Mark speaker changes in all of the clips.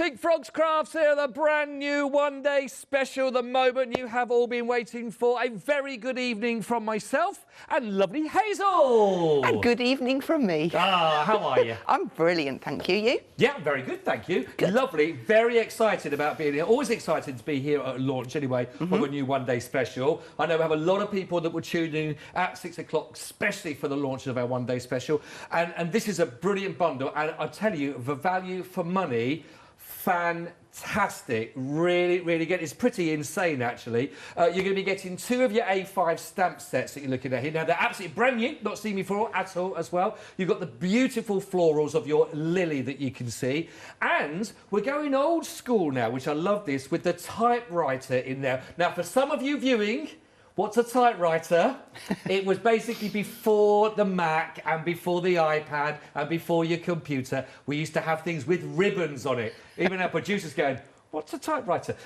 Speaker 1: Pink Frogs Crafts here, the brand new one-day special, the moment you have all been waiting for. A very good evening from myself and lovely Hazel.
Speaker 2: And good evening from me.
Speaker 1: Ah, how are you?
Speaker 2: I'm brilliant, thank you. You?
Speaker 1: Yeah, very good, thank you.
Speaker 2: Good.
Speaker 1: Lovely, very excited about being here. Always excited to be here at launch anyway of a new one-day special. I know we have a lot of people that will tune in at 6 o'clock, especially for the launch of our one-day special. And this is a brilliant bundle. And I tell you, the value for money, fantastic, really, really good. It's pretty insane, actually. You're going to be getting 2 of your A5 stamp sets that you're looking at here. Now, they're absolutely brand new, not seen before at all as well. You've got the beautiful florals of your lily that you can see. And we're going old school now, which I love this, with the typewriter in there. Now, for some of you viewing, what's a typewriter? It was basically before the Mac and before the iPad and before your computer. We used to have things with ribbons on it. Even our producers going, what's a typewriter?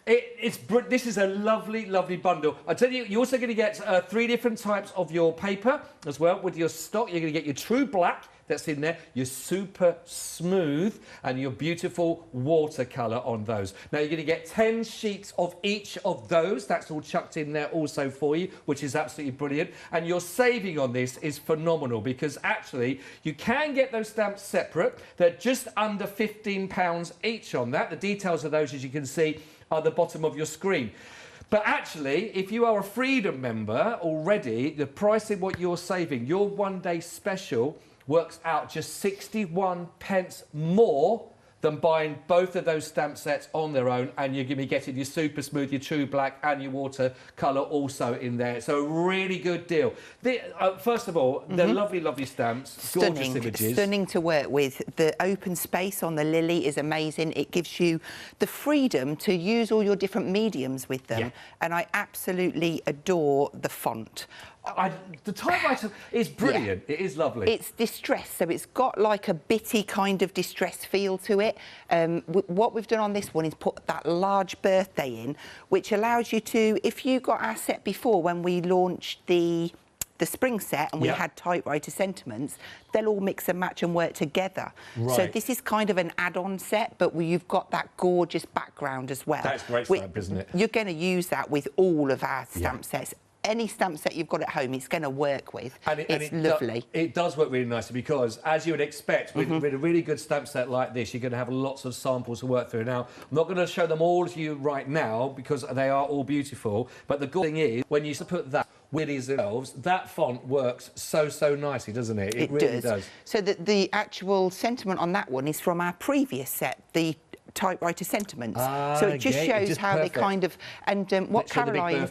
Speaker 1: This is a lovely, lovely bundle. I tell you, you're also going to get 3 different types of your paper as well with your stock. You're going to get your true black that's in there, your super smooth, and your beautiful watercolour on those. Now, you're going to get 10 sheets of each of those. That's all chucked in there also for you, which is absolutely brilliant. And your saving on this is phenomenal because actually you can get those stamps separate. They're just under £15 each on that. The details of those, as you can see, are at the bottom of your screen. But actually, if you are a Freedom member already, the price of what you're saving, your one-day special, works out just 61 pence more than buying both of those stamp sets on their own, and you're going to be getting your super smooth, your true black and your watercolour also in there. So a really good deal. First of all, they're lovely, lovely stamps, gorgeous images.
Speaker 2: Stunning to work with. The open space on the lily is amazing. It gives you the freedom to use all your different mediums with them, and I absolutely adore the font.
Speaker 1: The typewriter is brilliant. It is lovely.
Speaker 2: It's distressed, so it's got like a bitty kind of distressed feel to it. What we've done on this one is put that large birthday in, which allows you to, if you got our set before when we launched the spring set and we had typewriter sentiments, they'll all mix and match and work together. Right. So this is kind of an add-on set, but you've got that gorgeous background as well.
Speaker 1: That's great stamp, isn't it?
Speaker 2: You're going to use that with all of our stamp sets. Any stamp set you've got at home, it's going to work with. It's lovely. It
Speaker 1: does work really nicely because, as you would expect, with a really good stamp set like this, you're going to have lots of samples to work through. Now, I'm not going to show them all to you right now because they are all beautiful, but the good thing is, when you put that with these elves, that font works so nicely, doesn't it? It really does.
Speaker 2: So the actual sentiment on that one is from our previous set, the typewriter sentiments, so it just shows how they kind of what Caroline,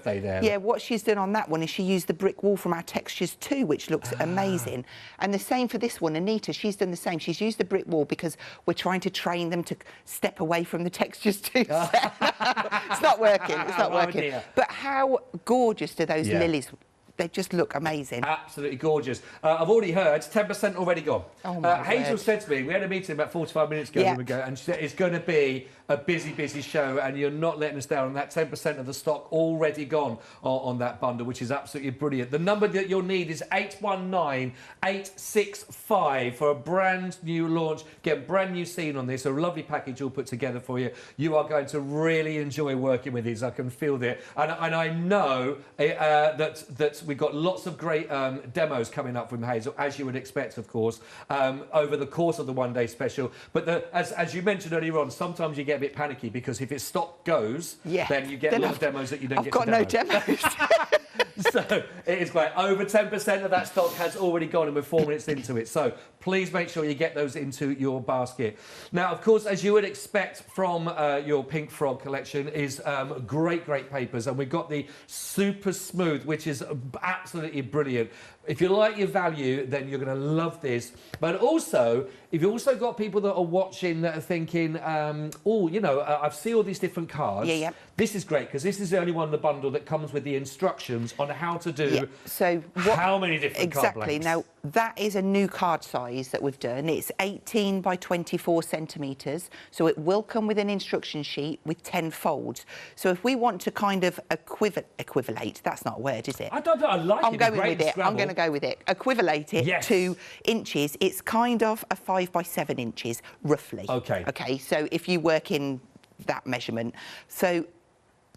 Speaker 2: what she's done on that one is she used the brick wall from our textures too, which looks amazing. And the same for this one, Anita, she's done the same. She's used the brick wall because we're trying to train them to step away from the textures too. It's not working. It's not working. But how gorgeous do those lilies? They just look amazing.
Speaker 1: Absolutely gorgeous. I've already heard 10% already gone.
Speaker 2: Oh my
Speaker 1: Hazel
Speaker 2: word.
Speaker 1: said to me, we had a meeting about 45 minutes ago, and she said it's going to be a busy show, and you're not letting us down. And that 10% of the stock already gone on that bundle, which is absolutely brilliant. The number that you'll need is 819865 for a brand new launch. Get a brand new scene on this, a lovely package all put together for you. You are going to really enjoy working with these. I can feel that, and I know that we've got lots of great demos coming up from Hazel, as you would expect, of course, over the course of the one-day special. But as you mentioned earlier on, sometimes you get a bit panicky because if its stock goes, then you get a lot of demos that you don't get to demo.
Speaker 2: I've got no demos.
Speaker 1: So it is great. Over 10% of that stock has already gone, and we're 4 minutes into it. So please make sure you get those into your basket. Now, of course, as you would expect from your Pink Frog collection, is great papers. And we've got the Super Smooth, which is absolutely brilliant. If you like your value, then you're going to love this. But also, if you've also got people that are watching that are thinking, oh, you know, I've seen all these different cards. This is great because this is the only one in the bundle that comes with the instructions on how to do
Speaker 2: so
Speaker 1: how many different card blanks.
Speaker 2: Now, That is a new card size that we've done. It's 18 by 24 centimetres, so it will come with an instruction sheet with 10 folds. So if we want to kind of equivalate, that's not a word, is it?
Speaker 1: I don't know, I like it.
Speaker 2: I'm going with it. I'm going to go with it. Equivalate it to inches. It's kind of a 5 by 7 inches, roughly.
Speaker 1: OK.
Speaker 2: OK, so if you work in that measurement. So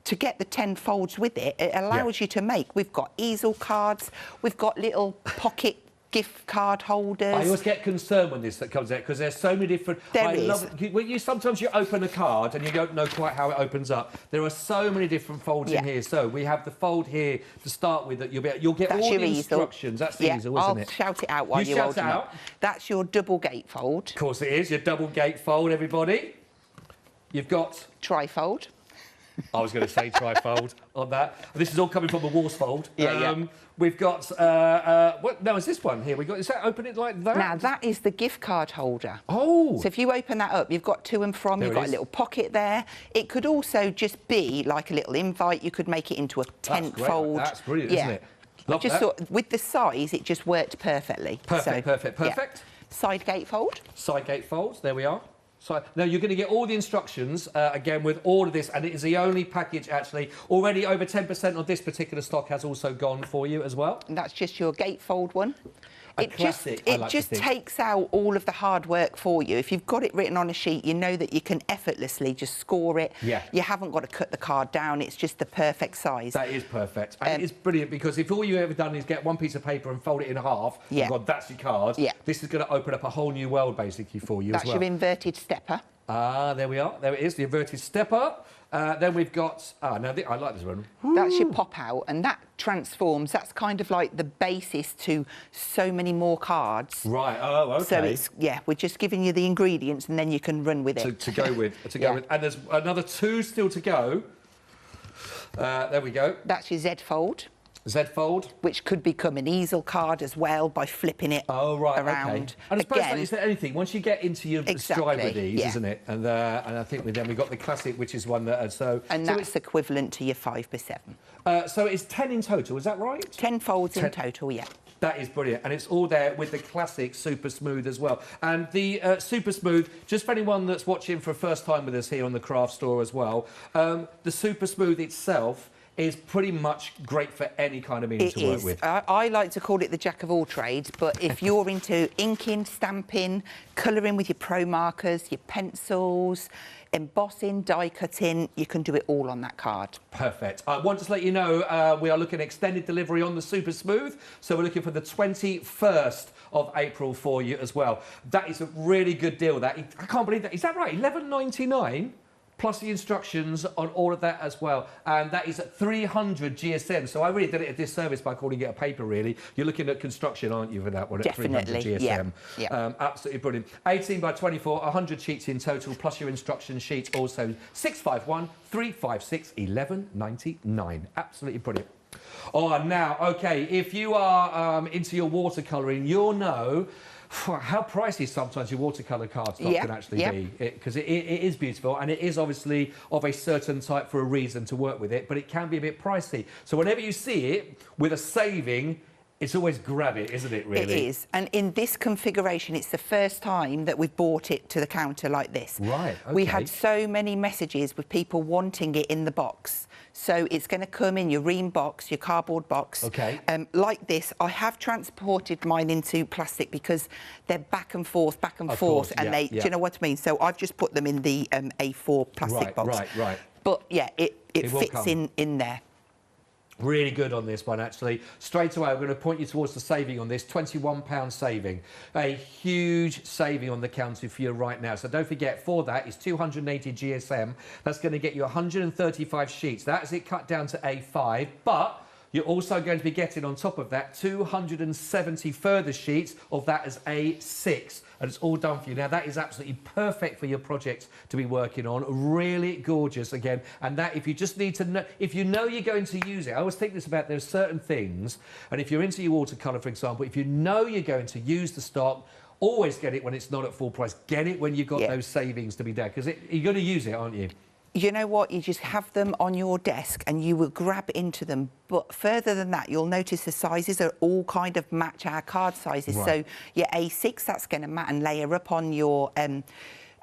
Speaker 2: to get the 10 folds with it, it allows you to make. We've got easel cards, we've got little pocket gift card holders.
Speaker 1: I always get concerned when this comes out because there's so many different. Sometimes you open a card and you don't know quite how it opens up. There are so many different folds in here. So we have the fold here to start with that you'll get all the instructions. That's the easel, isn't it?
Speaker 2: I'll shout it out while you're holding it. That's your double gate fold.
Speaker 1: Of course it is, your double gate fold, everybody. You've got
Speaker 2: trifold.
Speaker 1: I was going to say trifold on that. This is all coming from the Worsfold. We've got what? No, is this one here? Is that open it like that?
Speaker 2: Now that is the gift card holder.
Speaker 1: Oh.
Speaker 2: So if you open that up, you've got to and from. You've got a little pocket there. It could also just be like a little invite. You could make it into a tent fold.
Speaker 1: That's brilliant, isn't it?
Speaker 2: I just thought with the size, it just worked perfectly.
Speaker 1: Perfect.
Speaker 2: Yeah. Side gate fold.
Speaker 1: Side gate folds. There we are. So now you're going to get all the instructions again with all of this, and it is the only package actually. Already over 10% of this particular stock has also gone for you as well.
Speaker 2: And that's just your gatefold one. It just takes out all of the hard work for you. If you've got it written on a sheet, you know that you can effortlessly just score it.
Speaker 1: Yeah.
Speaker 2: You haven't got to cut the card down. It's just the perfect size.
Speaker 1: That is perfect. And it is brilliant because if all you've ever done is get one piece of paper and fold it in half, and God, that's your card, this is going to open up a whole new world basically for you as well.
Speaker 2: That's your inverted stepper.
Speaker 1: Ah, there we are. There it is, the inverted stepper. Then we've got... I like this one.
Speaker 2: That's your pop-out, and that transforms. That's kind of like the basis to so many more cards.
Speaker 1: Right, oh, OK.
Speaker 2: So it's, we're just giving you the ingredients, and then you can run with it.
Speaker 1: To go with. And there's another 2 still to go. There we go.
Speaker 2: That's your Z-fold.
Speaker 1: Z-fold.
Speaker 2: Which could become an easel card as well by flipping it around.
Speaker 1: Okay. And I suppose is there anything, once you get into your stride with these, isn't it? And I think then we've got the classic, which is one that...
Speaker 2: And that's equivalent to your 5 by 7.
Speaker 1: So it's 10 in total, is that right?
Speaker 2: 10 folds in total, yeah.
Speaker 1: That is brilliant. And it's all there with the classic Super Smooth as well. And the Super Smooth, just for anyone that's watching for the first time with us here on the craft store as well, the Super Smooth itself is pretty much great for any kind of medium to work with.
Speaker 2: I like to call it the jack of all trades, but if you're into inking, stamping, colouring with your pro markers, your pencils, embossing, die cutting, you can do it all on that card.
Speaker 1: Perfect. I want to let you know we are looking at extended delivery on the Super Smooth, so we're looking for the 21st of April for you as well. That is a really good deal. That I can't believe that. Is that right? $11.99? Plus the instructions on all of that as well. And that is at 300 GSM. So I really did it a disservice by calling it a paper, really. You're looking at construction, aren't you, for that one at 300 GSM?
Speaker 2: Yeah.
Speaker 1: Absolutely brilliant. 18 by 24, 100 sheets in total, plus your instruction sheets also. 651 356 1199. Absolutely brilliant. Oh, now, OK, if you are into your watercolouring, you'll know how pricey sometimes your watercolour card stock can actually be, because it is beautiful and it is obviously of a certain type for a reason to work with it, but it can be a bit pricey. So whenever you see it with a saving, it's always grab it, isn't it, really?
Speaker 2: It is. And in this configuration, it's the first time that we've brought it to the counter like this.
Speaker 1: Right, OK.
Speaker 2: We had so many messages with people wanting it in the box. So it's going to come in your ream box, your cardboard box.
Speaker 1: OK.
Speaker 2: Like this. I have transported mine into plastic because they're back and forth, and do you know what I mean? So I've just put them in the A4 plastic box.
Speaker 1: Right.
Speaker 2: But, yeah, it fits in there.
Speaker 1: Really good on this one, actually. Straight away, I'm going to point you towards the saving on this, £21 saving. A huge saving on the counter for you right now. So don't forget, for that, it's 280 GSM. That's going to get you 135 sheets. That's it cut down to A5, but you're also going to be getting, on top of that, 270 further sheets of that as A6. And it's all done for you. Now, that is absolutely perfect for your project to be working on. Really gorgeous, again. And that, if you just need to know, if you know you're going to use it, I always think this about, there's certain things, and if you're into your watercolour, for example, if you know you're going to use the stock, always get it when it's not at full price. Get it when you've got those savings to be there, because you're going to use it, aren't you?
Speaker 2: You know what? You just have them on your desk and you will grab into them. But further than that, you'll notice the sizes are all kind of match our card sizes.
Speaker 1: Right.
Speaker 2: So your A6, that's going to mat and layer up on your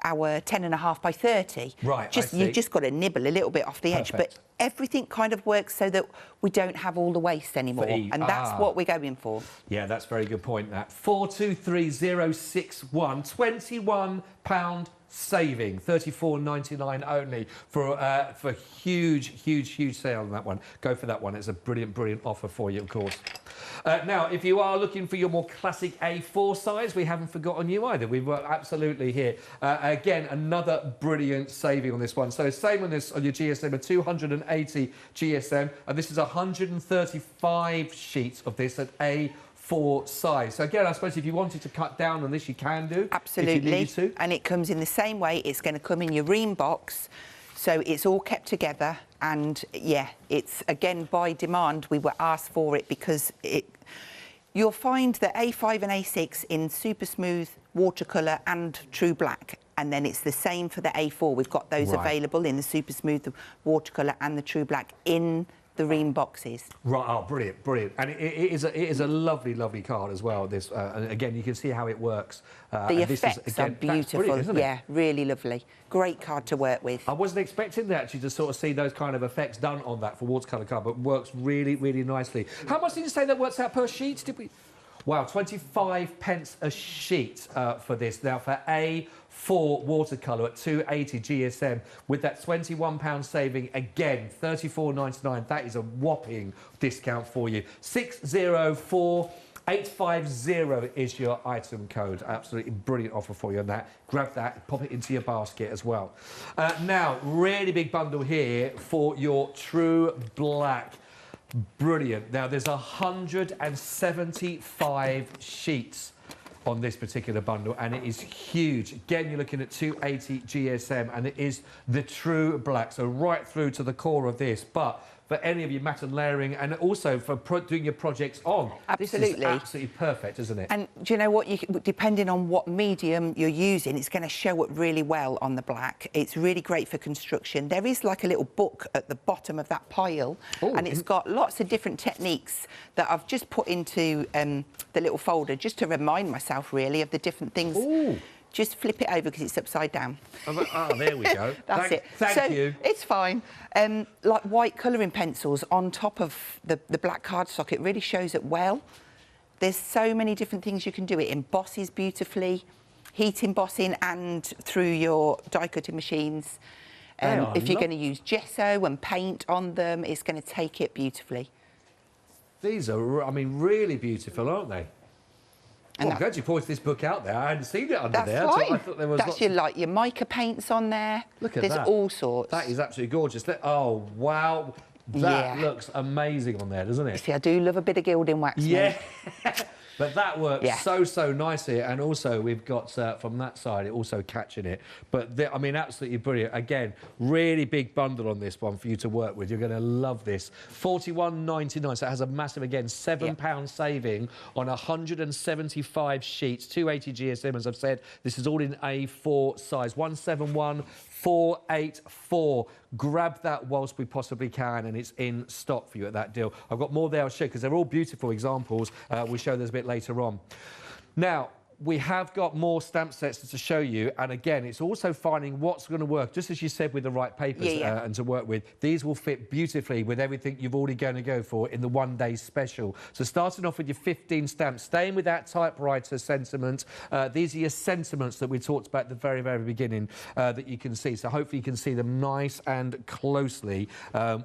Speaker 2: our 10.5 by 30.
Speaker 1: Right,
Speaker 2: You've just got to nibble a little bit off the edge. But everything kind of works so that we don't have all the waste anymore. And that's what we're going for.
Speaker 1: Yeah, that's a very good point, that. 423061, £21 saving, $34.99 only for huge sale on that one. Go for that one. It's a brilliant offer for you, of course. Now, if you are looking for your more classic A4 size, we haven't forgotten you either. We've got absolutely here. Again, another brilliant saving on this one. So same on this on your GSM, a 280 GSM, and this is 135 sheets of this at A4 size. So again, I suppose if you wanted to cut down on this, you can do.
Speaker 2: Absolutely.
Speaker 1: If you need to.
Speaker 2: And it comes in the same way. It's going to come in your ream box. So it's all kept together, and yeah, it's again by demand. We were asked for it because you'll find the A5 and A6 in super smooth watercolour and true black, and then it's the same for the A4. We've got those available in the super smooth watercolour and the true black in the ream boxes. Right,
Speaker 1: oh, brilliant. And it is a lovely card as well, this. And again, you can see how it works.
Speaker 2: The effects are beautiful,
Speaker 1: isn't it?
Speaker 2: Yeah, really lovely. Great card to work with.
Speaker 1: I wasn't expecting actually to sort of see those kind of effects done on that for watercolour card, but works really nicely. How much did you say that works out per sheet? Did we? Wow, 25 pence a sheet for this. Now, for A4 watercolour at 280 GSM, with that £21 saving, again, $34.99. That is a whopping discount for you. 604850 is your item code. Absolutely brilliant offer for you on that. Grab that, pop it into your basket as well. Now, really big bundle here for your true black. Brilliant. Now, there's 175 sheets on this particular bundle, and it is huge. Again, you're looking at 280 GSM, and it is the true black, so right through to the core of this. But for any of your matte and layering, and also for doing your projects on.
Speaker 2: Absolutely.
Speaker 1: This is absolutely perfect, isn't it?
Speaker 2: And do you know what? Depending on what medium you're using, it's going to show up really well on the black. It's really great for construction. There is like a little book at the bottom of that pile, and it's got lots of different techniques that I've just put into the little folder just to remind myself, really, of the different things.
Speaker 1: Ooh.
Speaker 2: Just flip it over because it's upside down.
Speaker 1: Oh, there we go.
Speaker 2: That's it.
Speaker 1: Thank you.
Speaker 2: It's fine. Like white colouring pencils on top of the black cardstock, it really shows it well. There's so many different things you can do. It embosses beautifully, heat embossing and through your die cutting machines. If you're going to use gesso and paint on them, it's going to take it beautifully.
Speaker 1: These are, I mean, really beautiful, aren't they? And I'm glad you pointed this book out there. I hadn't seen it under there.
Speaker 2: That's fine.
Speaker 1: I thought there was
Speaker 2: that's your mica paints on there.
Speaker 1: Look at
Speaker 2: that. There's all sorts.
Speaker 1: That is absolutely gorgeous. Oh, wow. That looks amazing on there, doesn't it?
Speaker 2: See, I do love a bit of gilding wax.
Speaker 1: Yeah. But that works so nicely, and also we've got from that side it also catching it. But I mean, absolutely brilliant. Again, really big bundle on this one for you to work with. You're going to love this. £41.99. So it has a massive, again, £7 saving on 175 sheets, 280 GSM. As I've said, this is all in A4 size. 171484. Grab that whilst we possibly can, and it's in stock for you at that deal. I've got more there I'll show because they're all beautiful examples. We'll show those a bit later on. Now, we have got more stamp sets to show you, and again, it's also finding what's going to work, just as you said, with the right papers and to work with. These will fit beautifully with everything you've already going to go for in the one-day special. So starting off with your 15 stamps, staying with that typewriter sentiment. These are your sentiments that we talked about at the very beginning that you can see. So hopefully you can see them nice and closely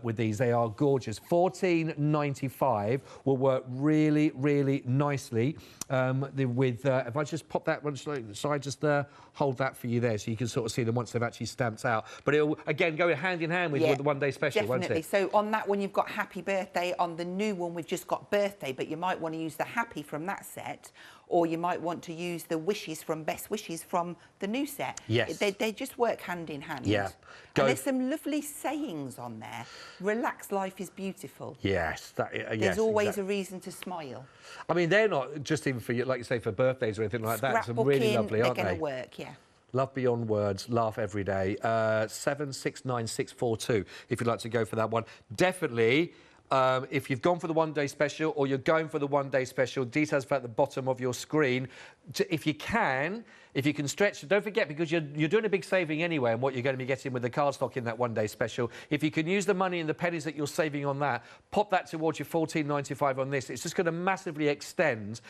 Speaker 1: with these. They are gorgeous. $14.95 will work really nicely with if I just pop that one side, just hold that for you there so you can sort of see them once they've actually stamped out. But it'll, again, go hand in hand with the one-day special,
Speaker 2: definitely.
Speaker 1: Won't it?
Speaker 2: So on that one, you've got Happy Birthday. On the new one, we've just got Birthday, but you might want to use the Happy from that set, or you might want to use the Wishes from Best Wishes from the new set.
Speaker 1: Yes.
Speaker 2: They just work hand in hand.
Speaker 1: Yeah.
Speaker 2: And there's some lovely sayings on there. Relax, life is beautiful.
Speaker 1: Yes.
Speaker 2: There's always a reason to smile.
Speaker 1: I mean, they're not just even for, like you say, for birthdays or anything like that. Some really lovely, aren't they?
Speaker 2: They're going to work, yeah.
Speaker 1: Love beyond words, laugh every day. 769642, if you'd like to go for that one. Definitely, if you've gone for the one-day special or you're going for the one-day special, details are at the bottom of your screen. If you can stretch, don't forget, because you're doing a big saving anyway on what you're going to be getting with the cardstock in that one-day special. If you can use the money and the pennies that you're saving on that, pop that towards your $14.95 on this. It's just going to massively extend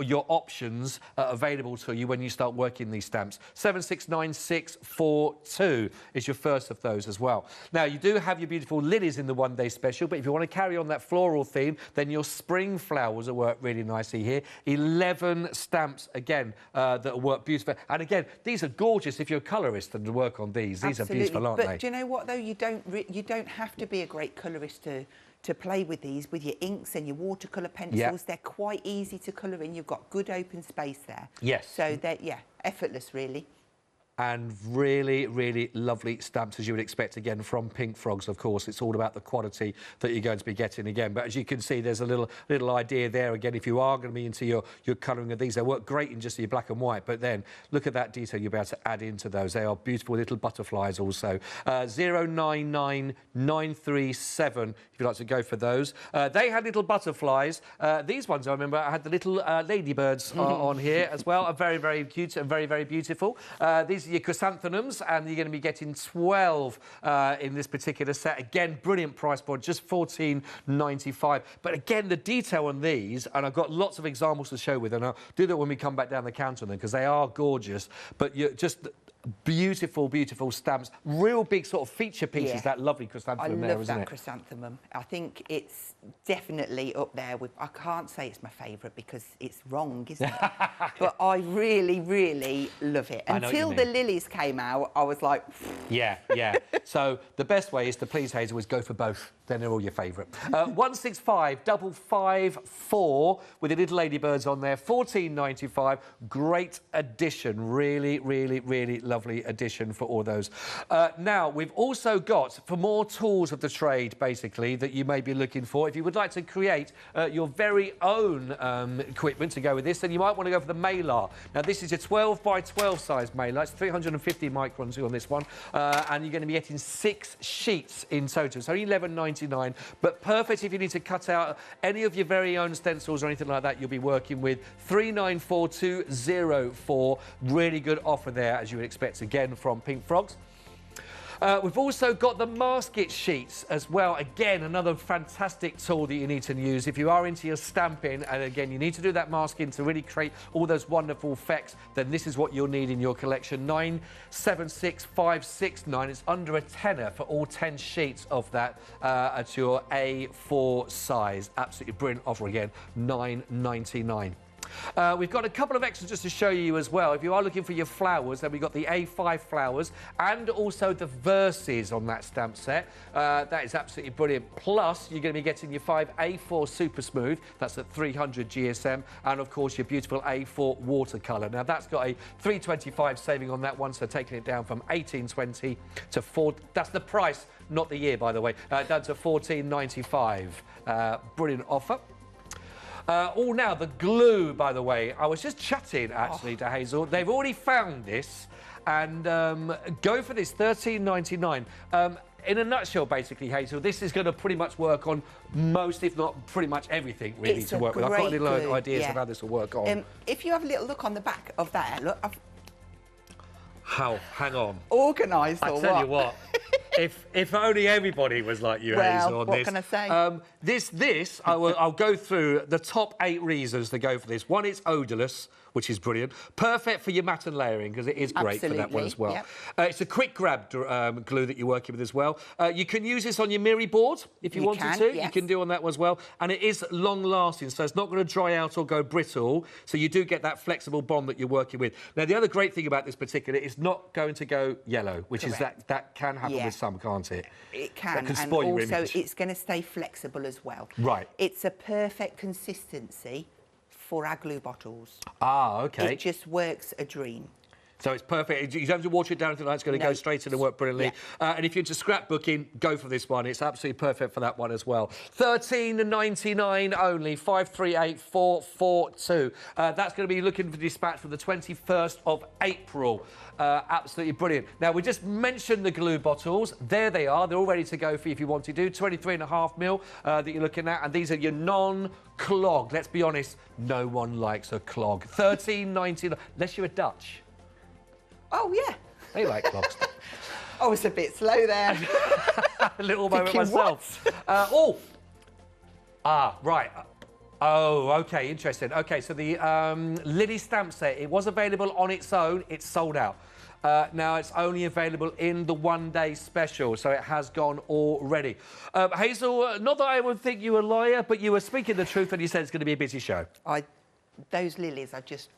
Speaker 1: your options available to you when you start working these stamps. 769642 is your first of those as well. Now, you do have your beautiful lilies in the one-day special, but if you want to carry on that floral theme, then your spring flowers will work really nicely here. 11 stamps, again, that will work beautifully. And again, these are gorgeous if you're a colourist and to work on these. These
Speaker 2: Absolutely.
Speaker 1: are beautiful, aren't
Speaker 2: they?
Speaker 1: they?
Speaker 2: But do you know what, though? You don't have to be a great colourist to play with these, with your inks and your watercolour pencils. Yep. They're quite easy to colour in. You've got good open space there.
Speaker 1: Yes.
Speaker 2: So they're, yeah, effortless, really.
Speaker 1: And really, really lovely stamps, as you would expect, again, from Pink Frogs, of course. It's all about the quality that you're going to be getting again. But as you can see, there's a little idea there, again, if you are going to be into your colouring of these. They work great in just your black and white, but then look at that detail you'll be able to add into those. They are beautiful little butterflies also. 099937, if you'd like to go for those. They had little butterflies. These ones, I remember, I had the little ladybirds on here as well. Are very, very cute and very, very beautiful. These your chrysanthemums, and you're going to be getting 12 in this particular set. Again, brilliant price point, just $14.95. But again, the detail on these, and I've got lots of examples to show with, and I'll do that when we come back down the counter on them, because they are gorgeous. But you're just beautiful, beautiful stamps. Real big sort of feature pieces, yeah. That lovely chrysanthemum there, isn't it? I love that
Speaker 2: chrysanthemum. I think it's definitely up there with... I can't say it's my favourite because it's wrong, isn't it? But I really, really love it. Until the lilies came out, I was like...
Speaker 1: Yeah, yeah. So the best way is to please Hazel is go for both. Then they're all your favourite. 165554 with the little ladybirds on there. $14.95. Great addition. Really, really, really lovely addition for all those. Now, we've also got, for more tools of the trade, basically, that you may be looking for, if you would like to create your very own equipment to go with this, then you might want to go for the Malar. Now, this is a 12 by 12 size Malar. It's 350 microns on this one. And you're going to be getting 6 sheets in total. So only $11.99. But perfect if you need to cut out any of your very own stencils or anything like that. You'll be working with 394204. Really good offer there, as you would expect, again, from Pink Frogs. We've also got the masket sheets as well. Again, another fantastic tool that you need to use if you are into your stamping. And again, you need to do that masking to really create all those wonderful effects. Then this is what you'll need in your collection. 976569. It's under a tenner for all 10 sheets of that at your A4 size. Absolutely brilliant offer again. $9.99. We've got a couple of extras just to show you as well. If you are looking for your flowers, then we've got the A5 flowers and also the verses on that stamp set. That is absolutely brilliant. Plus, you're going to be getting your 5 A4 Super Smooth. That's at 300 GSM. And, of course, your beautiful A4 watercolour. Now, that's got a $3.25 saving on that one, so taking it down from $18.20 to $4. That's the price, not the year, by the way. Down to $14.95. Brilliant offer. Now, the glue, by the way. I was just chatting, actually, to Hazel. They've already found this, and go for this, $13.99. In a nutshell, basically, Hazel, this is going to pretty much work on most, if not pretty much everything, really, to work with. I've got little ideas of how this will work on.
Speaker 2: If you have a little look on the back of that, look,
Speaker 1: hang on.
Speaker 2: Organised or what?
Speaker 1: I tell you what. If only everybody was like you, Hazel, on
Speaker 2: this. What can I say?
Speaker 1: I'll go through the top 8 reasons to go for this. One, it's odourless, which is brilliant. Perfect for your matte and layering, because it is great for that one as well. Yep. It's a quick grab glue that you're working with as well. You can use this on your Miri board if you wanted to. Yes. You can do on that one as well. And it is long-lasting, so it's not going to dry out or go brittle. So you do get that flexible bond that you're working with. Now, the other great thing about this particular, it's not going to go yellow, which is that can happen with some, can't it?
Speaker 2: It can.
Speaker 1: That can spoil your
Speaker 2: image. Also, it's going to stay flexible as well.
Speaker 1: Right.
Speaker 2: It's a perfect consistency for our glue bottles.
Speaker 1: Ah, OK.
Speaker 2: It just works a dream.
Speaker 1: So it's perfect. You don't have to water it down tonight. It's going to go straight in and work brilliantly. Yeah. And if you're into scrapbooking, go for this one. It's absolutely perfect for that one as well. $13.99 only. 538442. That's going to be looking for dispatch for the 21st of April. Absolutely brilliant. Now, we just mentioned the glue bottles. There they are. They're all ready to go for you if you want to do. 23.5 mil that you're looking at. And these are your non-clog. Let's be honest, no one likes a clog. $13.99, unless you're a Dutch.
Speaker 2: Oh, yeah.
Speaker 1: They like clogs.
Speaker 2: I was a bit slow there.
Speaker 1: A little moment myself. Right. Oh, OK, interesting. OK, so the Lily stamp set, it was available on its own. It's sold out. Now it's only available in the one-day special, so it has gone already. Hazel, not that I would think you were a liar, but you were speaking the truth and you said it's going to be a busy show.
Speaker 2: Those lilies are just...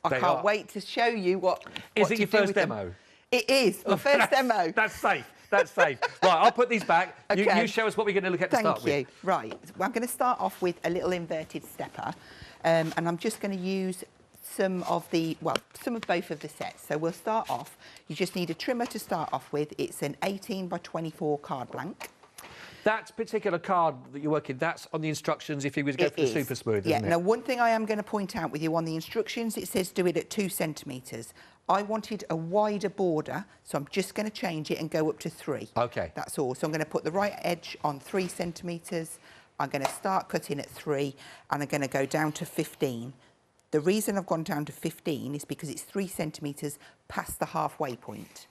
Speaker 2: I can't wait to show you what
Speaker 1: Is it your first demo?
Speaker 2: It is, my first demo.
Speaker 1: That's safe. That's safe. Right, I'll put these back. Okay. You show us what we're going to look at to start with.
Speaker 2: Thank you. Right, well, I'm going to start off with a little inverted stepper, and I'm just going to use some of both of the sets. So we'll start off. You just need a trimmer to start off with. It's an 18 by 24 card blank.
Speaker 1: That particular card that you're working, that's on the instructions if you were to go for the super smooth, isn't it?
Speaker 2: Now, one thing I am going to point out with you on the instructions, it says do it at 2 centimetres. I wanted a wider border, so I'm just going to change it and go up to 3.
Speaker 1: OK.
Speaker 2: That's all. So I'm going to put the right edge on 3 centimetres. I'm going to start cutting at 3, and I'm going to go down to 15. The reason I've gone down to 15 is because it's 3 centimetres past the halfway point.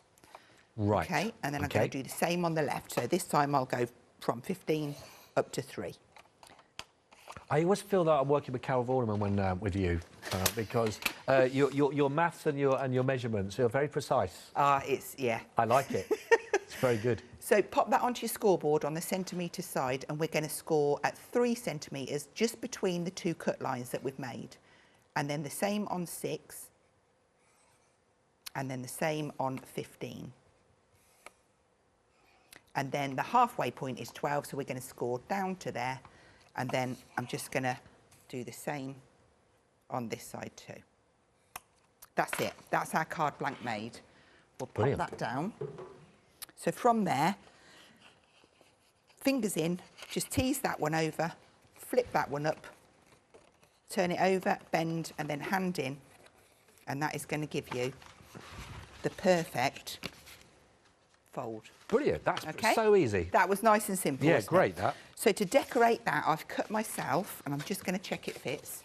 Speaker 1: Right.
Speaker 2: OK, and then I'm going to do the same on the left. So this time I'll go from 15 up to 3.
Speaker 1: I always feel that I'm working with Carol Vorderman when with you, because your maths and your measurements are very precise. I like it. It's very good.
Speaker 2: So pop that onto your scoreboard on the centimetre side, and we're going to score at 3 centimetres just between the 2 cut lines that we've made, and then the same on 6, and then the same on 15. And then the halfway point is 12, so we're going to score down to there. And then I'm just going to do the same on this side too. That's it. That's our card blank made. We'll pop that down. So from there, fingers in, just tease that one over, flip that one up, turn it over, bend, and then hand in. And that is going to give you the perfect fold.
Speaker 1: Brilliant. That's so easy.
Speaker 2: That was nice and simple.
Speaker 1: Yeah, great, that.
Speaker 2: So to decorate that, I've cut myself, and I'm just going to check it fits.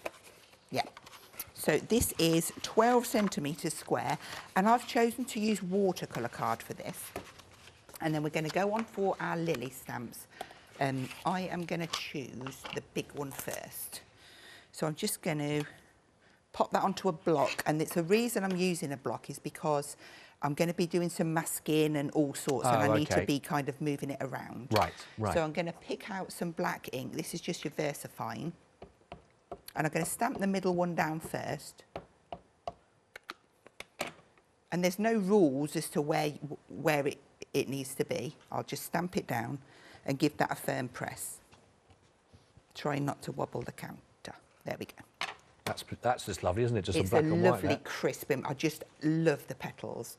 Speaker 2: Yeah. So this is 12 centimetres square, and I've chosen to use watercolour card for this. And then we're going to go on for our lily stamps. I am going to choose the big one first. So I'm just going to pop that onto a block, and it's the reason I'm using a block is because I'm going to be doing some masking and all sorts, and I need to be kind of moving it around.
Speaker 1: Right, right.
Speaker 2: So I'm going to pick out some black ink. This is just your VersaFine. And I'm going to stamp the middle one down first. And there's no rules as to where it needs to be. I'll just stamp it down and give that a firm press. Try not to wobble the counter. There we go.
Speaker 1: That's just lovely, isn't it? Just
Speaker 2: it's
Speaker 1: some black and white.
Speaker 2: It's a lovely crisp. I just love the petals.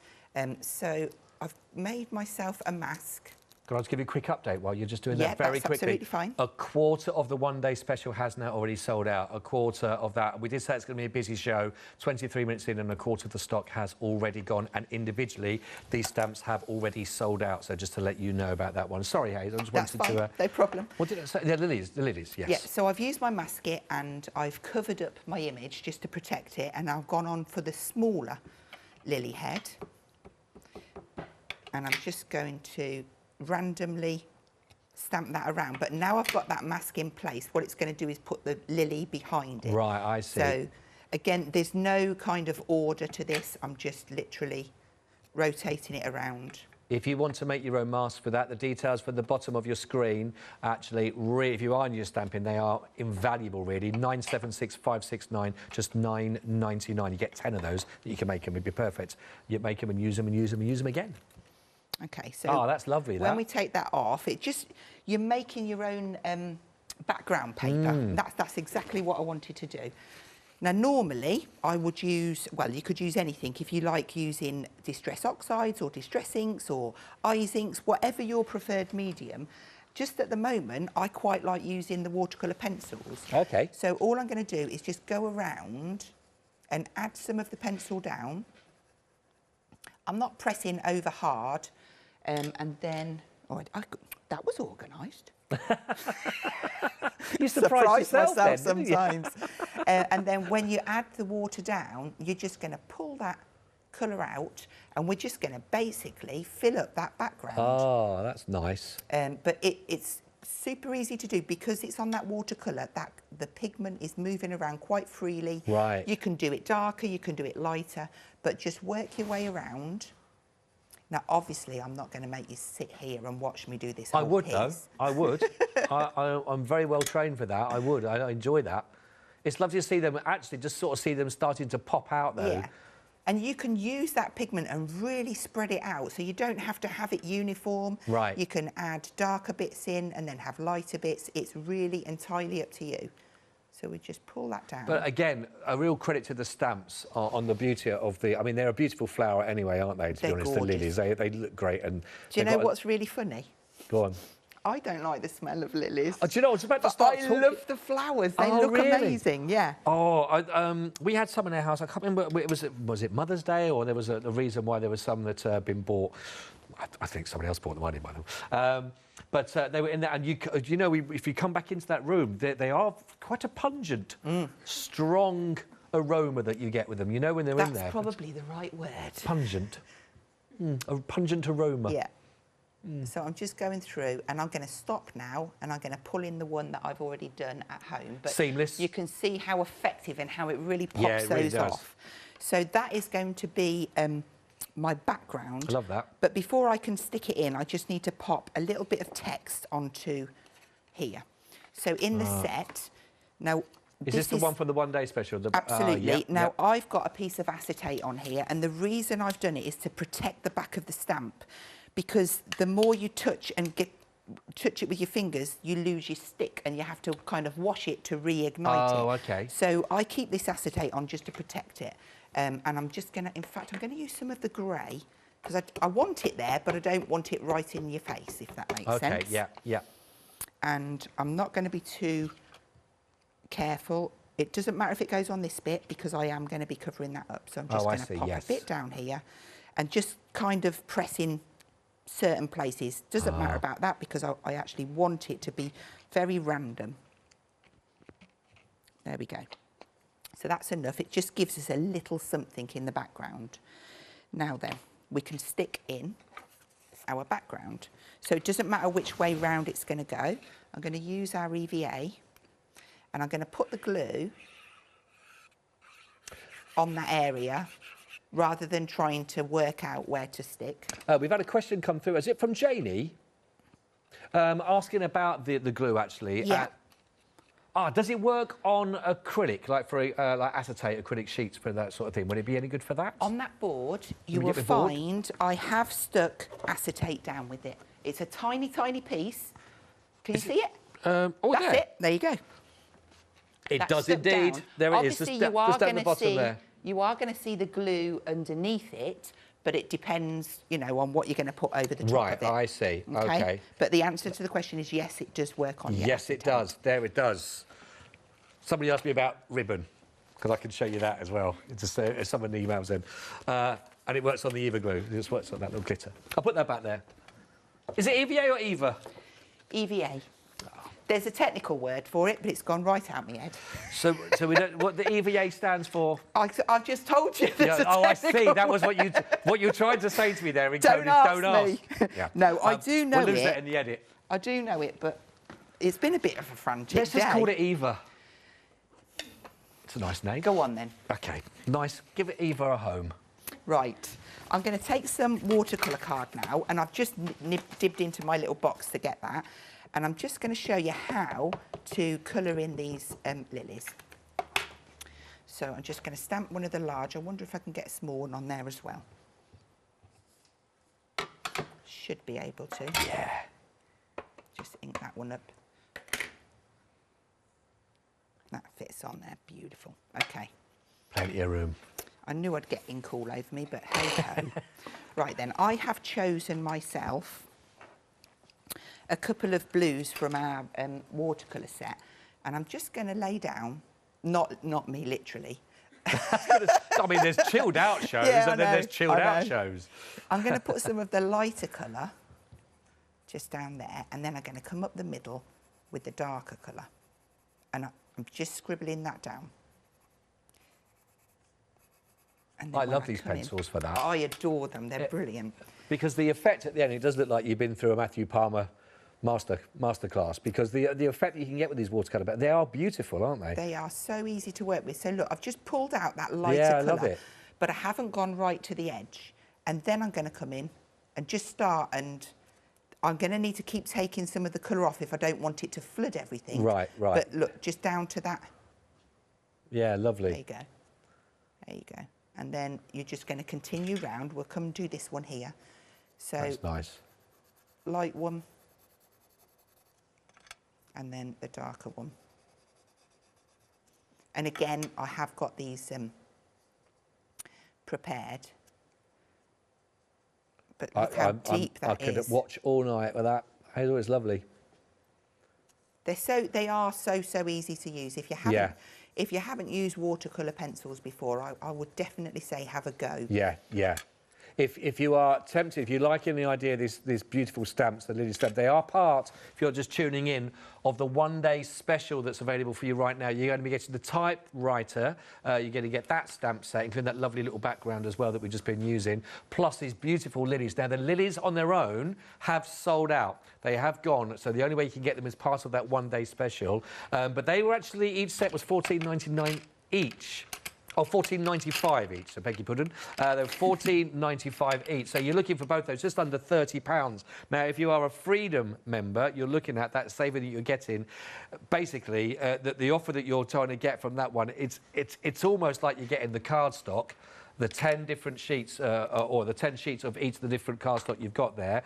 Speaker 2: So I've made myself a mask.
Speaker 1: Can I just give you a quick update while you're just doing that very quickly?
Speaker 2: Absolutely fine.
Speaker 1: A quarter of the one-day special has now already sold out. A quarter of that. We did say it's going to be a busy show. 23 minutes in and a quarter of the stock has already gone. And individually, these stamps have already sold out. So just to let you know about that one. Sorry, Hazel, I just wanted to...
Speaker 2: no problem.
Speaker 1: What did I say? The lilies, yes.
Speaker 2: Yeah, so I've used my masket and I've covered up my image just to protect it. And I've gone on for the smaller lily head. And I'm just going to randomly stamp that around, but now I've got that mask in place, what it's going to do is put the lily behind it.
Speaker 1: Right, I see.
Speaker 2: So again, there's no kind of order to this. I'm just literally rotating it around.
Speaker 1: If you want to make your own mask for that, the details for the bottom of your screen, actually, if you are your stamping, they are invaluable, really. 976569, just $9.99. You get 10 of those that you can make them. It'd be perfect. You make them and use them and use them and use them again.
Speaker 2: Okay, so
Speaker 1: that's lovely.
Speaker 2: When we take that off, you're making your own background paper. That's exactly what I wanted to do. Now, normally, I would use, well, you could use anything. If you like using Distress Oxides or Distress Inks or Eyes Inks, whatever your preferred medium. Just at the moment, I quite like using the watercolour pencils.
Speaker 1: OK.
Speaker 2: So all I'm going to do is just go around and add some of the pencil down. I'm not pressing over hard. And then, oh, that was organised.
Speaker 1: You surprise yourself then,
Speaker 2: sometimes. And then when you add the water down, you're just going to pull that colour out, and we're just going to basically fill up that background.
Speaker 1: Oh, that's nice.
Speaker 2: But it's super easy to do because it's on that watercolour. That the pigment is moving around quite freely.
Speaker 1: Right.
Speaker 2: You can do it darker, you can do it lighter, but just work your way around. Now, obviously, I'm not going to make you sit here and watch me do this whole
Speaker 1: I would,
Speaker 2: piece.
Speaker 1: though. I would. I'm very well trained for that. I would. I enjoy that. It's lovely to see them, actually, just sort of see them starting to pop out, though.
Speaker 2: Yeah. And you can use that pigment and really spread it out, so you don't have to have it uniform.
Speaker 1: Right.
Speaker 2: You can add darker bits in and then have lighter bits. It's really entirely up to you. So we just pull that down.
Speaker 1: But again, a real credit to the stamps on the beauty of the... I mean, they're a beautiful flower anyway, aren't they, to be honest,
Speaker 2: gorgeous.
Speaker 1: the lilies. They look great. And
Speaker 2: do you know what's really funny?
Speaker 1: Go on.
Speaker 2: I don't like the smell of lilies.
Speaker 1: Oh, do you know, I was about to start talking...
Speaker 2: I love the flowers. They look amazing, yeah.
Speaker 1: Oh, we had some in our house. I can't remember, was it Mother's Day, or there was a reason why there was some that had been bought? I think somebody else bought them, I didn't buy them. But they were in there, and you know, if you come back into that room, they are quite a pungent, strong aroma that you get with them. You know when they're in there.
Speaker 2: That's probably the right word.
Speaker 1: Pungent. A pungent aroma.
Speaker 2: Yeah. So I'm just going through, and I'm going to stop now, and I'm going to pull in the one that I've already done at home. But
Speaker 1: seamless.
Speaker 2: You can see how effective and how it really pops
Speaker 1: it really
Speaker 2: those
Speaker 1: does.
Speaker 2: off. So that is going to be my background.
Speaker 1: I love that.
Speaker 2: But before I can stick it in, I just need to pop a little bit of text onto here. So in the set, now...
Speaker 1: Is this the one from the one-day special?
Speaker 2: Absolutely. Now, I've got a piece of acetate on here, and the reason I've done it is to protect the back of the stamp, because the more you touch it with your fingers, you lose your stick, and you have to kind of wash it to reignite it.
Speaker 1: Oh, OK.
Speaker 2: So I keep this acetate on just to protect it. And I'm just going to, in fact, I'm going to use some of the grey, because I want it there, but I don't want it right in your face, if that makes sense.
Speaker 1: OK, yeah.
Speaker 2: And I'm not going to be too careful. It doesn't matter if it goes on this bit, because I am going to be covering that up. So I'm just going to pop a bit down here and just kind of pressing certain places. Doesn't matter about that, because I actually want it to be very random. There we go. So that's enough. It just gives us a little something in the background. Now then, we can stick in our background. So it doesn't matter which way round it's going to go. I'm going to use our EVA, and I'm going to put the glue on that area rather than trying to work out where to stick.
Speaker 1: We've had a question come through. Is it from Janie? Asking about the glue, actually.
Speaker 2: Yeah.
Speaker 1: Does it work on acrylic, like for like acetate, acrylic sheets, for that sort of thing? Would it be any good for that?
Speaker 2: On that board, you will find I have stuck acetate down with it. It's a tiny, tiny piece. Can you see it? That's it. There you go.
Speaker 1: It does indeed.
Speaker 2: Down.
Speaker 1: There it is.
Speaker 2: Obviously, you are going to see the glue underneath it, but it depends, you know, on what you're going to put over the top of it.
Speaker 1: Right, I see. OK.
Speaker 2: But the answer to the question is yes, it does work on your
Speaker 1: Yes, it does. There it does. Somebody asked me about ribbon, because I can show you that as well. It's just someone emails in. And it works on the Eva glue. It just works on that little glitter. I'll put that back there. Is it EVA or Eva?
Speaker 2: EVA. There's a technical word for it, but it's gone right out my head.
Speaker 1: So we don't. What the EVA stands for?
Speaker 2: I've just told you.
Speaker 1: I see. That was what you tried to say to me there.
Speaker 2: Don't ask me.
Speaker 1: Yeah.
Speaker 2: No, I do know
Speaker 1: we'll lose
Speaker 2: it.
Speaker 1: that in the edit.
Speaker 2: I do know it, but it's been a bit of a frantic day.
Speaker 1: Let's just call it Eva. It's a nice name.
Speaker 2: Go on then.
Speaker 1: OK, nice. Give it Eva a home.
Speaker 2: Right. I'm going to take some watercolour card now, and I've just dipped into my little box to get that. And I'm just going to show you how to colour in these lilies. So I'm just going to stamp one of the large. I wonder if I can get a small one on there as well. Should be able to.
Speaker 1: Yeah.
Speaker 2: Just ink that one up. That fits on there, beautiful. Okay.
Speaker 1: Plenty of room.
Speaker 2: I knew I'd get ink all over me, but hey-ho. Right then, I have chosen myself a couple of blues from our watercolour set, and I'm just going to lay down, not me literally.
Speaker 1: I mean, there's chilled out shows, and then there's chilled out shows.
Speaker 2: I'm going to put some of the lighter colour just down there, and then I'm going to come up the middle with the darker colour. And I'm just scribbling that down.
Speaker 1: I love these pencils for that.
Speaker 2: I adore them, they're brilliant.
Speaker 1: Because the effect at the end, it does look like you've been through a Matthew Palmer masterclass, because the effect that you can get with these watercolour, but they are beautiful, aren't they?
Speaker 2: They are so easy to work with. So look, I've just pulled out that lighter colour.
Speaker 1: Yeah, I love it.
Speaker 2: But I haven't gone right to the edge. And then I'm going to come in and just start, and I'm going to need to keep taking some of the colour off if I don't want it to flood everything.
Speaker 1: Right, right.
Speaker 2: But look, just down to that.
Speaker 1: Yeah, lovely.
Speaker 2: There you go. There you go. And then you're just going to continue round. We'll come and do this one here. So
Speaker 1: that's nice.
Speaker 2: Light one. And then the darker one. And again, I have got these prepared. But look how deep that is.
Speaker 1: I could watch all night with that. Hazel, it's lovely.
Speaker 2: They are so easy to use. If you haven't used watercolour pencils before, I would definitely say have a go.
Speaker 1: Yeah, yeah. If you are tempted, if you're liking the idea of these beautiful stamps, the Lily stamp, they are part, if you're just tuning in, of the one-day special that's available for you right now. You're going to be getting the typewriter, you're going to get that stamp set, including that lovely little background as well that we've just been using, plus these beautiful lilies. Now, the lilies on their own have sold out. They have gone, so the only way you can get them is part of that one-day special. But they were actually, each set was $14.99 each. Oh, $14.95 each, I beg your pardon. They're $14.95 each. So you're looking for both those, just under £30. Now, if you are a Freedom member, you're looking at that saving that you're getting. Basically, the offer that you're trying to get from that one, it's almost like you're getting the cardstock, the 10 different sheets, or the 10 sheets of each of the different cardstock you've got there,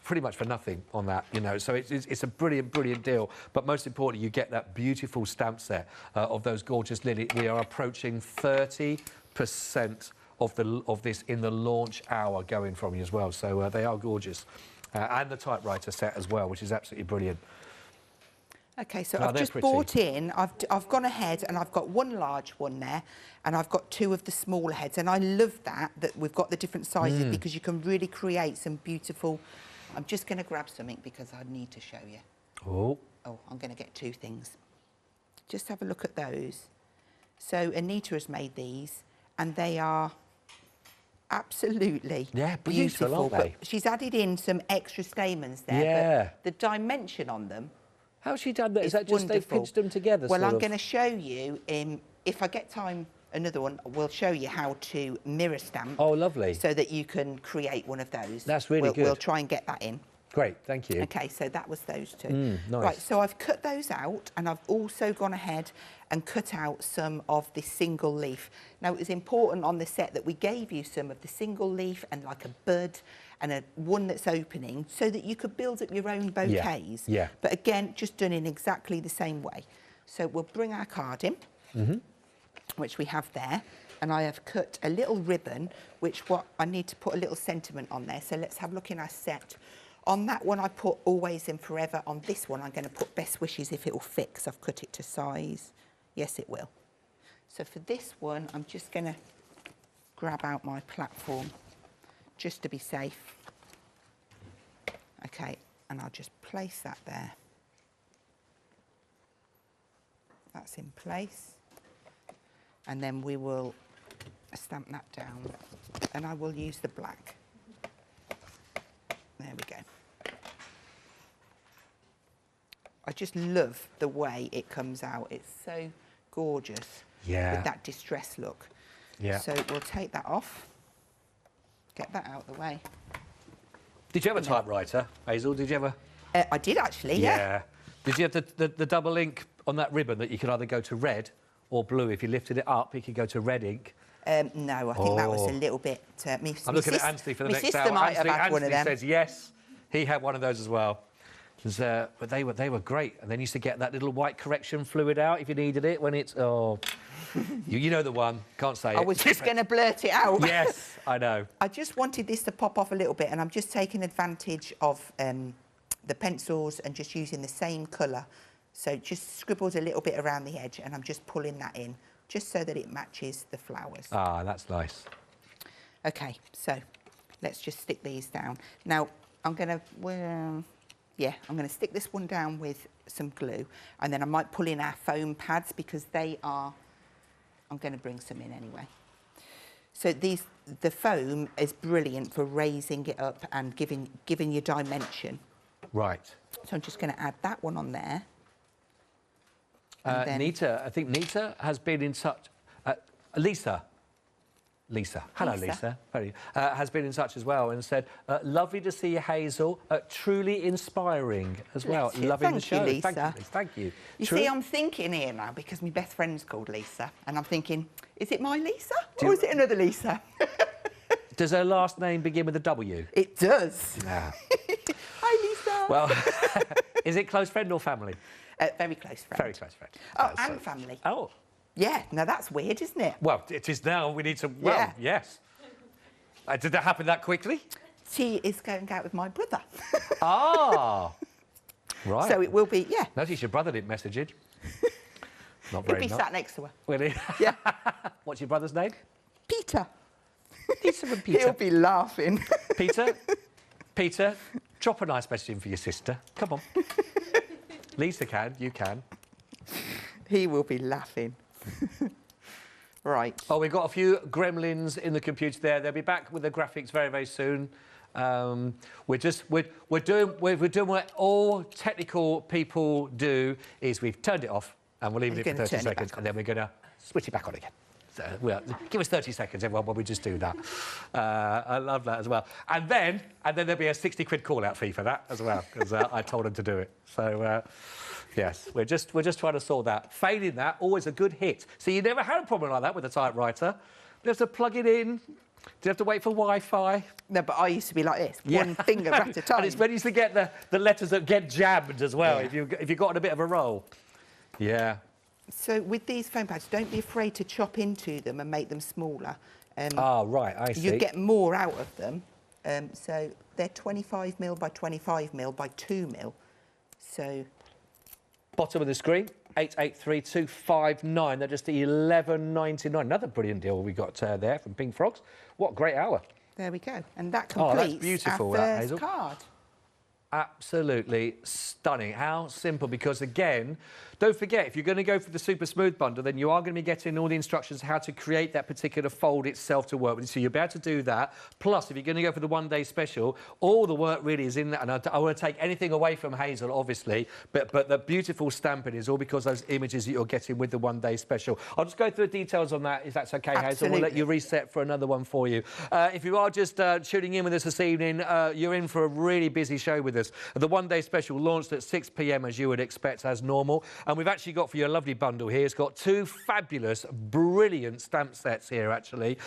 Speaker 1: pretty much for nothing on that, you know. So it's a brilliant, brilliant deal. But most importantly, you get that beautiful stamp set of those gorgeous lilies. We are approaching 30% of this in the launch hour going from you as well. So they are gorgeous. And the typewriter set as well, which is absolutely brilliant.
Speaker 2: Okay, so I've just bought in, I've gone ahead and I've got one large one there and I've got two of the smaller heads, and I love that we've got the different sizes because you can really create some beautiful... I'm just going to grab something because I need to show you.
Speaker 1: Oh,
Speaker 2: I'm going to get two things. Just have a look at those. So Anita has made these and they are absolutely beautiful,
Speaker 1: aren't they?
Speaker 2: But she's added in some extra stamens there.
Speaker 1: Yeah.
Speaker 2: But the dimension on them...
Speaker 1: How's she done that? Is that just they've pinched them together?
Speaker 2: Well, I'm going to show you, if I get time, another one, we'll show you how to mirror stamp.
Speaker 1: Oh, lovely.
Speaker 2: So that you can create one of those.
Speaker 1: That's really good.
Speaker 2: We'll try and get that in.
Speaker 1: Great, thank you.
Speaker 2: OK, so that was those two.
Speaker 1: Nice.
Speaker 2: Right, so I've cut those out, and I've also gone ahead and cut out some of the single leaf. Now, it was important on the set that we gave you some of the single leaf and like a bud and one that's opening so that you could build up your own bouquets.
Speaker 1: Yeah.
Speaker 2: But again, just done in exactly the same way. So we'll bring our card in, which we have there. And I have cut a little ribbon, I need to put a little sentiment on there. So let's have a look in our set. On that one, I put Always and Forever. On this one, I'm going to put Best Wishes if it will fit, because I've cut it to size. Yes, it will. So for this one, I'm just going to grab out my platform just to be safe. OK, and I'll just place that there. That's in place. And then we will stamp that down. And I will use the black. There we go. I just love the way it comes out. It's so gorgeous with that distressed look.
Speaker 1: Yeah.
Speaker 2: So we'll take that off, get that out of the way.
Speaker 1: Did you have a typewriter, Hazel? Did you ever?
Speaker 2: I did actually, yeah.
Speaker 1: Did you have the double ink on that ribbon that you could either go to red or blue? If you lifted it up, you could go to red ink.
Speaker 2: No, I think that was a little bit...
Speaker 1: I'm looking at Anthony for the next hour.
Speaker 2: My sister might have had one of them.
Speaker 1: Anthony says yes, he had one of those as well. But they were great. And then you used to get that little white correction fluid out if you needed it when it's... Oh, you know the one. Can't say it.
Speaker 2: I was just going to blurt it out.
Speaker 1: Yes, I know.
Speaker 2: I just wanted this to pop off a little bit, and I'm just taking advantage of the pencils and just using the same colour. So just scribbled a little bit around the edge, and I'm just pulling that in, just so that it matches the flowers.
Speaker 1: Ah, that's nice.
Speaker 2: OK, so let's just stick these down. Now, I'm going to stick this one down with some glue, and then I might pull in our foam pads because they are... I'm going to bring some in anyway. So the foam is brilliant for raising it up and giving you dimension.
Speaker 1: Right.
Speaker 2: So I'm just going to add that one on there.
Speaker 1: Nita, I think Nita has been in touch. Lisa. Hello, Lisa. Has been in touch as well and said, lovely to see you, Hazel. Truly inspiring as well. Loving the show.
Speaker 2: Lisa.
Speaker 1: Thank you, Lisa. Thank you.
Speaker 2: You see, I'm thinking here now because my best friend's called Lisa, and I'm thinking, is it my Lisa or is it another Lisa?
Speaker 1: Does her last name begin with a W?
Speaker 2: It does.
Speaker 1: Yeah.
Speaker 2: Hi, Lisa.
Speaker 1: Well, is it close friend or family?
Speaker 2: Very close friend.
Speaker 1: Very close friend.
Speaker 2: Oh, and family.
Speaker 1: Oh.
Speaker 2: Yeah, now that's weird, isn't it?
Speaker 1: Well, it is now. We need to... Well,
Speaker 2: yeah.
Speaker 1: Yes. Did that happen that quickly?
Speaker 2: She is going out with my brother.
Speaker 1: Ah. Right.
Speaker 2: So it will be, yeah.
Speaker 1: Notice your brother didn't message it. Not very
Speaker 2: He'll be sat next to her.
Speaker 1: Will he?
Speaker 2: Yeah.
Speaker 1: What's your brother's name?
Speaker 2: Peter.
Speaker 1: Lisa and Peter.
Speaker 2: He'll be laughing.
Speaker 1: Peter, drop a nice message in for your sister. Come on. Lisa can, you can.
Speaker 2: He will be laughing. Right.
Speaker 1: Oh, we've got a few gremlins in the computer there. They'll be back with the graphics very, very soon. We're doing what all technical people do is we've turned it off and we're leaving it for 30 seconds and then we're going to switch it back on again. So, well, give us 30 seconds, everyone, while we just do that. I love that as well. And then there'll be a 60 quid call-out fee for that as well, because I told them to do it. So, yes, we're just trying to sort that. Failing that, always a good hit. So you never had a problem like that with a typewriter. You have to plug it in. Do you have to wait for Wi-Fi?
Speaker 2: No, but I used to be like this, one finger at a time.
Speaker 1: And it's when you used to get the letters that get jammed as well, if you got on a bit of a roll. Yeah. So
Speaker 2: with these foam pads, don't be afraid to chop into them and make them smaller.
Speaker 1: Right, I see.
Speaker 2: You get more out of them. So they're 25mm by 25mm by 2mm. So...
Speaker 1: Bottom of the screen, 883259. They're just £11.99. Another brilliant deal we got there from Pink Frogs. What a great hour.
Speaker 2: There we go. And that completes our first card.
Speaker 1: Absolutely stunning. How simple, because again, don't forget, if you're going to go for the super smooth bundle, then you are going to be getting all the instructions how to create that particular fold itself to work with. So you'll be able to do that. Plus, if you're going to go for the one-day special, all the work really is in that. And I want to take anything away from Hazel, obviously, but the beautiful stamping is all because those images that you're getting with the one-day special. I'll just go through the details on that, if that's OK, Hazel.
Speaker 2: Absolutely.
Speaker 1: We'll let you reset for another one for you. If you are just tuning in with us this evening, you're in for a really busy show with us. The one-day special launched at 6 p.m, as you would expect, as normal. And we've actually got for you a lovely bundle here. It's got two fabulous, brilliant stamp sets here, actually.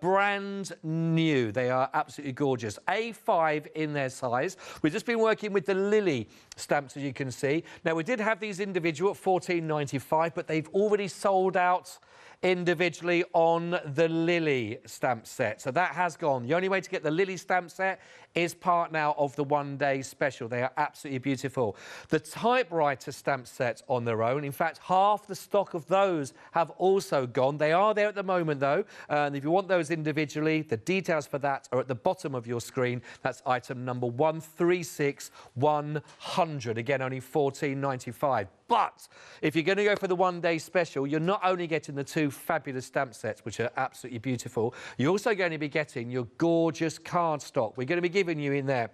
Speaker 1: Brand new. They are absolutely gorgeous. A5 in their size. We've just been working with the Lily stamps, as you can see. Now, we did have these individual at £14.95, but they've already sold out individually on the Lily stamp set. So that has gone. The only way to get the Lily stamp set is part now of the one-day special. They are absolutely beautiful. The typewriter stamp sets on their own. In fact, half the stock of those have also gone. They are there at the moment, though. And if you want those individually, the details for that are at the bottom of your screen. That's item number 136100. Again, only £14.95. But if you're going to go for the one-day special, you're not only getting the two fabulous stamp sets, which are absolutely beautiful, you're also going to be getting your gorgeous cardstock. We're going to be giving you in there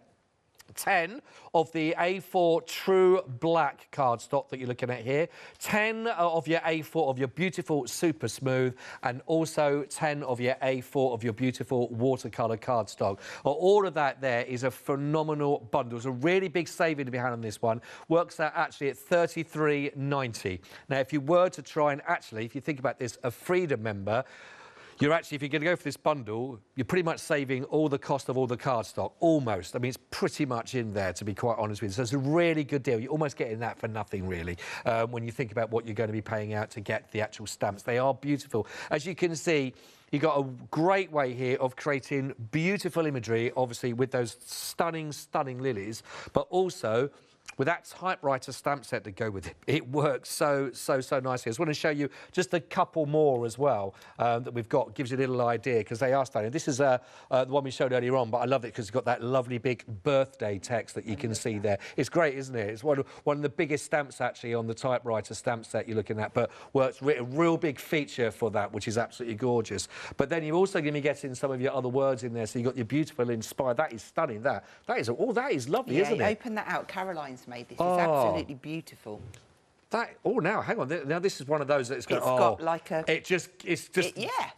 Speaker 1: 10 of the A4 True Black cardstock that you're looking at here, 10 of your A4 of your beautiful Super Smooth, and also 10 of your A4 of your beautiful watercolour cardstock. All of that there is a phenomenal bundle. There's a really big saving to be had on this one. Works out actually at $33.90. Now, if you were to try and actually, if you think about this, a Freedom member, you're actually, if you're going to go for this bundle, you're pretty much saving all the cost of all the cardstock, almost. I mean, it's pretty much in there, to be quite honest with you. So it's a really good deal. You're almost getting that for nothing, really, when you think about what you're going to be paying out to get the actual stamps. They are beautiful. As you can see, you've got a great way here of creating beautiful imagery, obviously, with those stunning, stunning lilies, but also with that typewriter stamp set to go with it. It works so nicely. I just want to show you just a couple more as well that we've got. Gives you a little idea, because they are stunning. This is the one we showed earlier on, but I love it because it's got that lovely big birthday text that you can see there. It's great, isn't it? It's one of the biggest stamps, actually, on the typewriter stamp set you're looking at, but works a real big feature for that, which is absolutely gorgeous. But then you're also going to be getting some of your other words in there. So you've got your beautiful, inspired. That is stunning. That is lovely, isn't it?
Speaker 2: Open that out. Caroline's made this. It's absolutely beautiful.
Speaker 1: Now hang on. Now this is one of those that's
Speaker 2: got like a.
Speaker 1: It's just keeps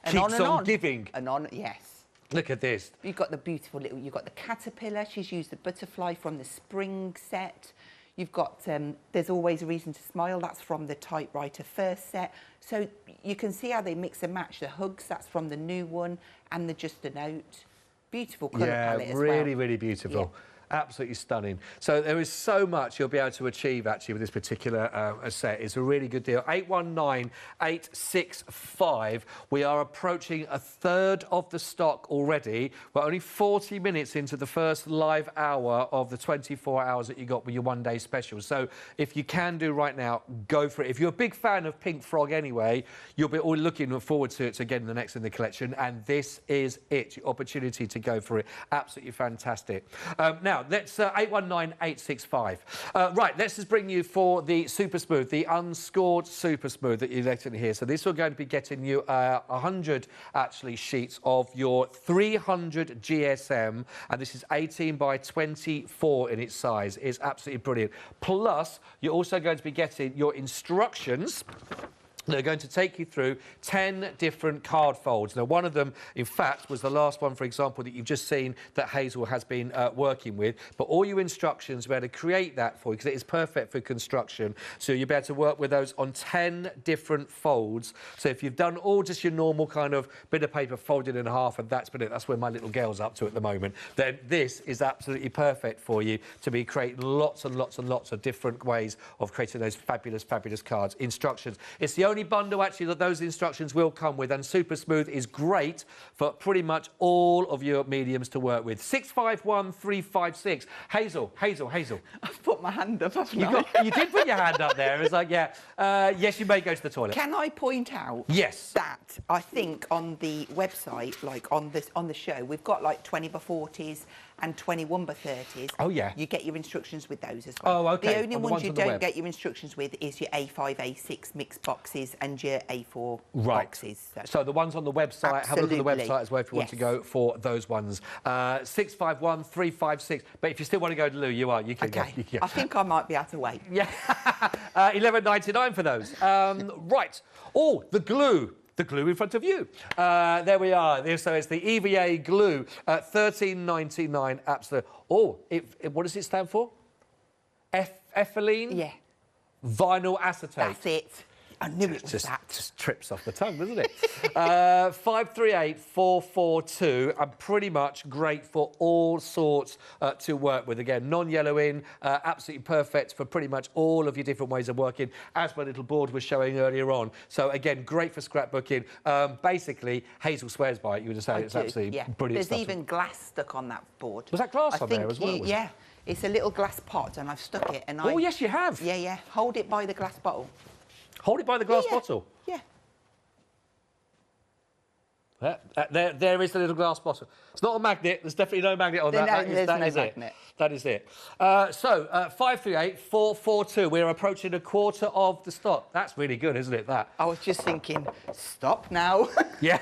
Speaker 2: and
Speaker 1: on giving.
Speaker 2: And on, yes.
Speaker 1: Look at this.
Speaker 2: You've got the beautiful little. You've got the caterpillar. She's used the butterfly from the spring set. You've got There's Always a Reason to Smile. That's from the typewriter first set. So you can see how they mix and match. The hugs. That's from the new one, and the Just a Note. Beautiful colour palette as well.
Speaker 1: Yeah, really beautiful. Yeah. Absolutely stunning. So there is so much you'll be able to achieve, actually, with this particular set. It's a really good deal. 819865. We are approaching a third of the stock already. We're only 40 minutes into the first live hour of the 24 hours that you got with your one-day special. So if you can do right now, go for it. If you're a big fan of Pink Frog anyway, you'll be all looking forward to getting the next in the collection. And this is it, your opportunity to go for it. Absolutely fantastic. Now, let's 819865. Right, let's just bring you for the Super Smooth, the unscored Super Smooth that you let in here. So this will going to be getting you 100 actually sheets of your 300 GSM, and this is 18 by 24 in its size. It's absolutely brilliant. Plus, you're also going to be getting your instructions. They're going to take you through 10 different card folds. Now, one of them, in fact, was the last one, for example, that you've just seen that Hazel has been working with. But all your instructions, we're able to create that for you, because it is perfect for construction. So you'll be able to work with those on 10 different folds. So if you've done all just your normal kind of bit of paper folded in half, and that's been it, that's where my little girl's up to at the moment, then this is absolutely perfect for you to be creating lots and lots and lots of different ways of creating those fabulous, fabulous cards. Instructions. It's the only bundle actually that those instructions will come with, and Super Smooth is great for pretty much all of your mediums to work with. 651356. Hazel.
Speaker 2: I've put my hand up, haven't I?
Speaker 1: You did put your hand up there. It was like, yes, you may go to the toilet.
Speaker 2: Can I point out that I think on the website, like on the show, we've got like 20 by 40s and 21 by 30s.
Speaker 1: Oh, yeah.
Speaker 2: You get your instructions with those as well.
Speaker 1: Oh, OK.
Speaker 2: The only ones you don't get your instructions with is your A5, A6 mixed boxes and your A4 boxes.
Speaker 1: So the ones on the website, have a look at the website as well if you want to go for those ones. 651356. But if you still want to go to Lou, you can go.
Speaker 2: I think I might be able to wait.
Speaker 1: Yeah. 11.99 for those. Right. Oh, the glue. The glue in front of you. There we are. So it's the EVA glue, $13.99. Absolutely. Oh, what does it stand for? Ethylene?
Speaker 2: Yeah.
Speaker 1: Vinyl acetate.
Speaker 2: That's it. I knew it was that.
Speaker 1: Just trips off the tongue, doesn't it? 538442, and pretty much great for all sorts to work with. Again, non-yellow in, absolutely perfect for pretty much all of your different ways of working, as my little board was showing earlier on. So again, great for scrapbooking. Basically, Hazel swears by it. You would say it's absolutely brilliant.
Speaker 2: There's even glass stuck on that board.
Speaker 1: Was that glass on there as well?
Speaker 2: Yeah. It's a little glass pot, and I've stuck it. And
Speaker 1: oh, yes, you have.
Speaker 2: Yeah. Hold it by the glass bottle.
Speaker 1: Hold it by the glass bottle?
Speaker 2: Yeah.
Speaker 1: There is the little glass bottle. It's not a magnet. There's definitely no magnet on that.
Speaker 2: There's no magnet.
Speaker 1: That is it. So, 538442. We're approaching a quarter of the stock. That's really good, isn't it, that?
Speaker 2: I was just thinking, stop now.
Speaker 1: Yeah,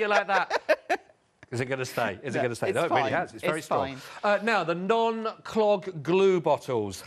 Speaker 1: you like that? Is it going to stay? Is it going to stay? No, it really has. It's very strong.
Speaker 2: Fine.
Speaker 1: Now, the non-clog glue bottles.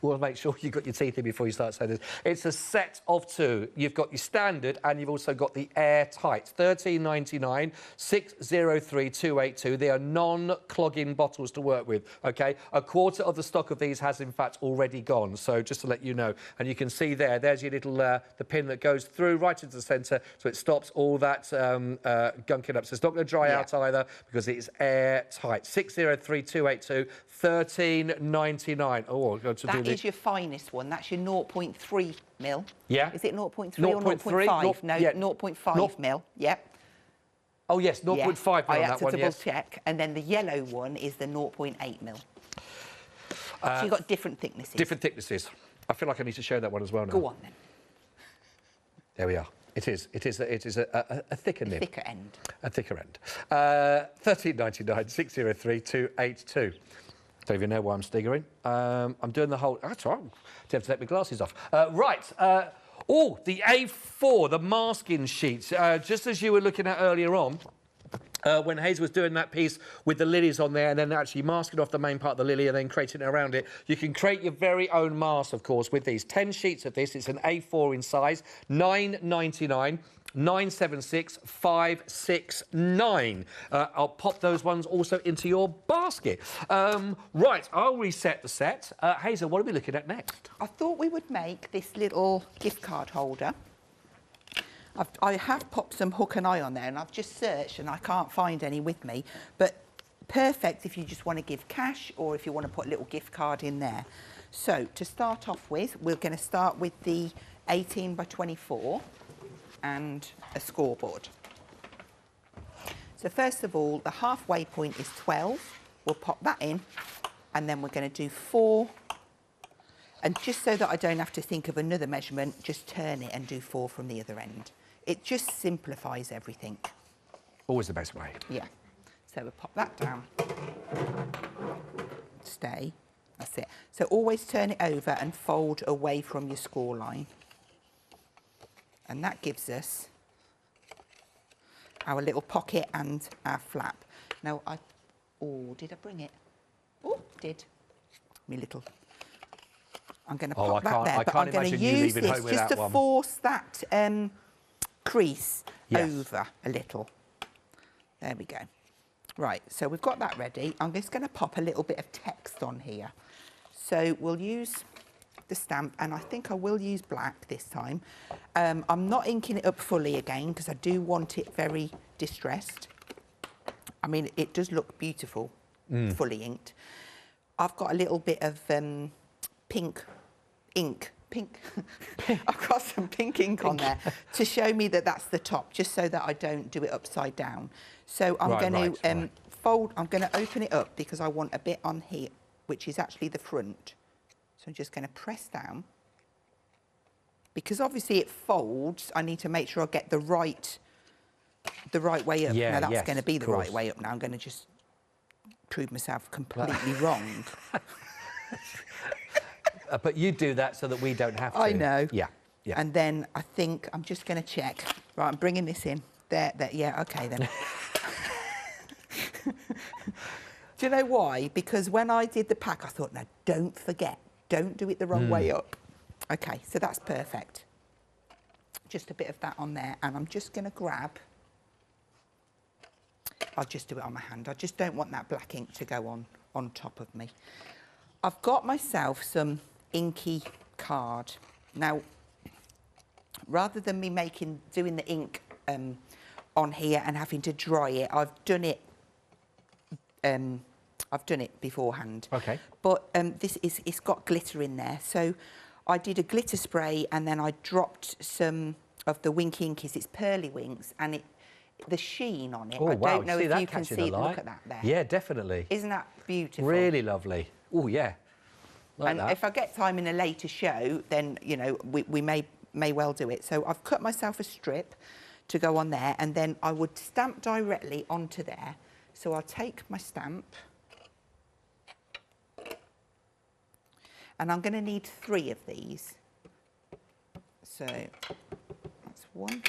Speaker 1: We'll make sure you've got your teeth in before you start saying this. It's a set of two. You've got your standard and you've also got the airtight. $13.99, 603282. They are non-clogging bottles to work with, OK? A quarter of the stock of these has, in fact, already gone. So just to let you know. And you can see there's your little, the pin that goes through right into the centre, so it stops all that gunking up. So it's not going to dry out either because it is airtight. 603282, $13.99. Oh, I've got to do
Speaker 2: is your finest one. That's your 0.3 mil.
Speaker 1: Yeah.
Speaker 2: Is it 0.3 or 0.5? No,
Speaker 1: yeah.
Speaker 2: 0.5 mil. Yep.
Speaker 1: Oh, yes, 0.5 mil on that one,
Speaker 2: I had to double check. And then the yellow one is the 0.8 mil. So you've got different thicknesses.
Speaker 1: Different thicknesses. I feel like I need to show that one as well now.
Speaker 2: Go on, then.
Speaker 1: There we are. It is a thicker nib.
Speaker 2: A thicker end.
Speaker 1: A thicker end. $13.99, 603282. Don't even know why I'm staggering. I'm doing the whole... That's all right. I have to take my glasses off. Right. Oh, the A4, the masking sheets. Just as you were looking at earlier on, when Hazel was doing that piece with the lilies on there and then actually masking off the main part of the lily and then creating it around it, you can create your very own mask, of course, with these. 10 sheets of this. It's an A4 in size. $9.99. 976 569. I'll pop those ones also into your basket. Right, I'll reset the set. Hazel, what are we looking at next?
Speaker 2: I thought we would make this little gift card holder. I have popped some hook and eye on there, and I've just searched and I can't find any with me, but perfect if you just want to give cash or if you want to put a little gift card in there. So to start off with, we're going to start with the 18 by 24 and a scoreboard. So first of all, the halfway point is 12. We'll pop that in, and then we're going to do 4. And just so that I don't have to think of another measurement, just turn it and do 4 from the other end. It just simplifies everything.
Speaker 1: Always the best way.
Speaker 2: Yeah. So we'll pop that down. Stay. That's it. So always turn it over and fold away from your score line. And that gives us our little pocket and our flap. Now, did I bring it? Oh, did. Me little. I'm going to pop that there, but I'm going to use this just to force that crease over a little. There we go. Right, so we've got that ready. I'm just going to pop a little bit of text on here. So we'll use the stamp, and I think I will use black this time. I'm not inking it up fully again because I do want it very distressed. I mean, it does look beautiful, fully inked. I've got a little bit of pink ink. I've got some pink ink on there to show me that that's the top, just so that I don't do it upside down. So I'm going to fold, I'm going to open it up because I want a bit on here, which is actually the front. So I'm just going to press down. Because obviously it folds, I need to make sure I get the right way up.
Speaker 1: Yeah,
Speaker 2: now that's going to be the right way up now. I'm going to just prove myself completely wrong.
Speaker 1: But you do that so that we don't have to.
Speaker 2: I know.
Speaker 1: Yeah, yeah.
Speaker 2: And then I think I'm just going to check. Right, I'm bringing this in. There, yeah, OK then. Do you know why? Because when I did the pack, I thought, no, don't forget. Don't do it the wrong way up. OK, so that's perfect. Just a bit of that on there. And I'm just going to grab... I'll just do it on my hand. I just don't want that black ink to go on top of me. I've got myself some inky card. Now, rather than me doing the ink on here and having to dry it, I've done it beforehand.
Speaker 1: Okay.
Speaker 2: But it's got glitter in there. So I did a glitter spray and then I dropped some of the Wink Inkies. It's Pearly Winks, and the sheen on it.
Speaker 1: Oh,
Speaker 2: I
Speaker 1: wow.
Speaker 2: don't know if you can see it. Look at that there.
Speaker 1: Yeah, definitely.
Speaker 2: Isn't that beautiful?
Speaker 1: Really lovely. Oh, yeah. Like that.
Speaker 2: If I get time in a later show, then, you know, we may well do it. So I've cut myself a strip to go on there, and then I would stamp directly onto there. So I'll take my stamp, and I'm going to need 3 of these. So that's 1.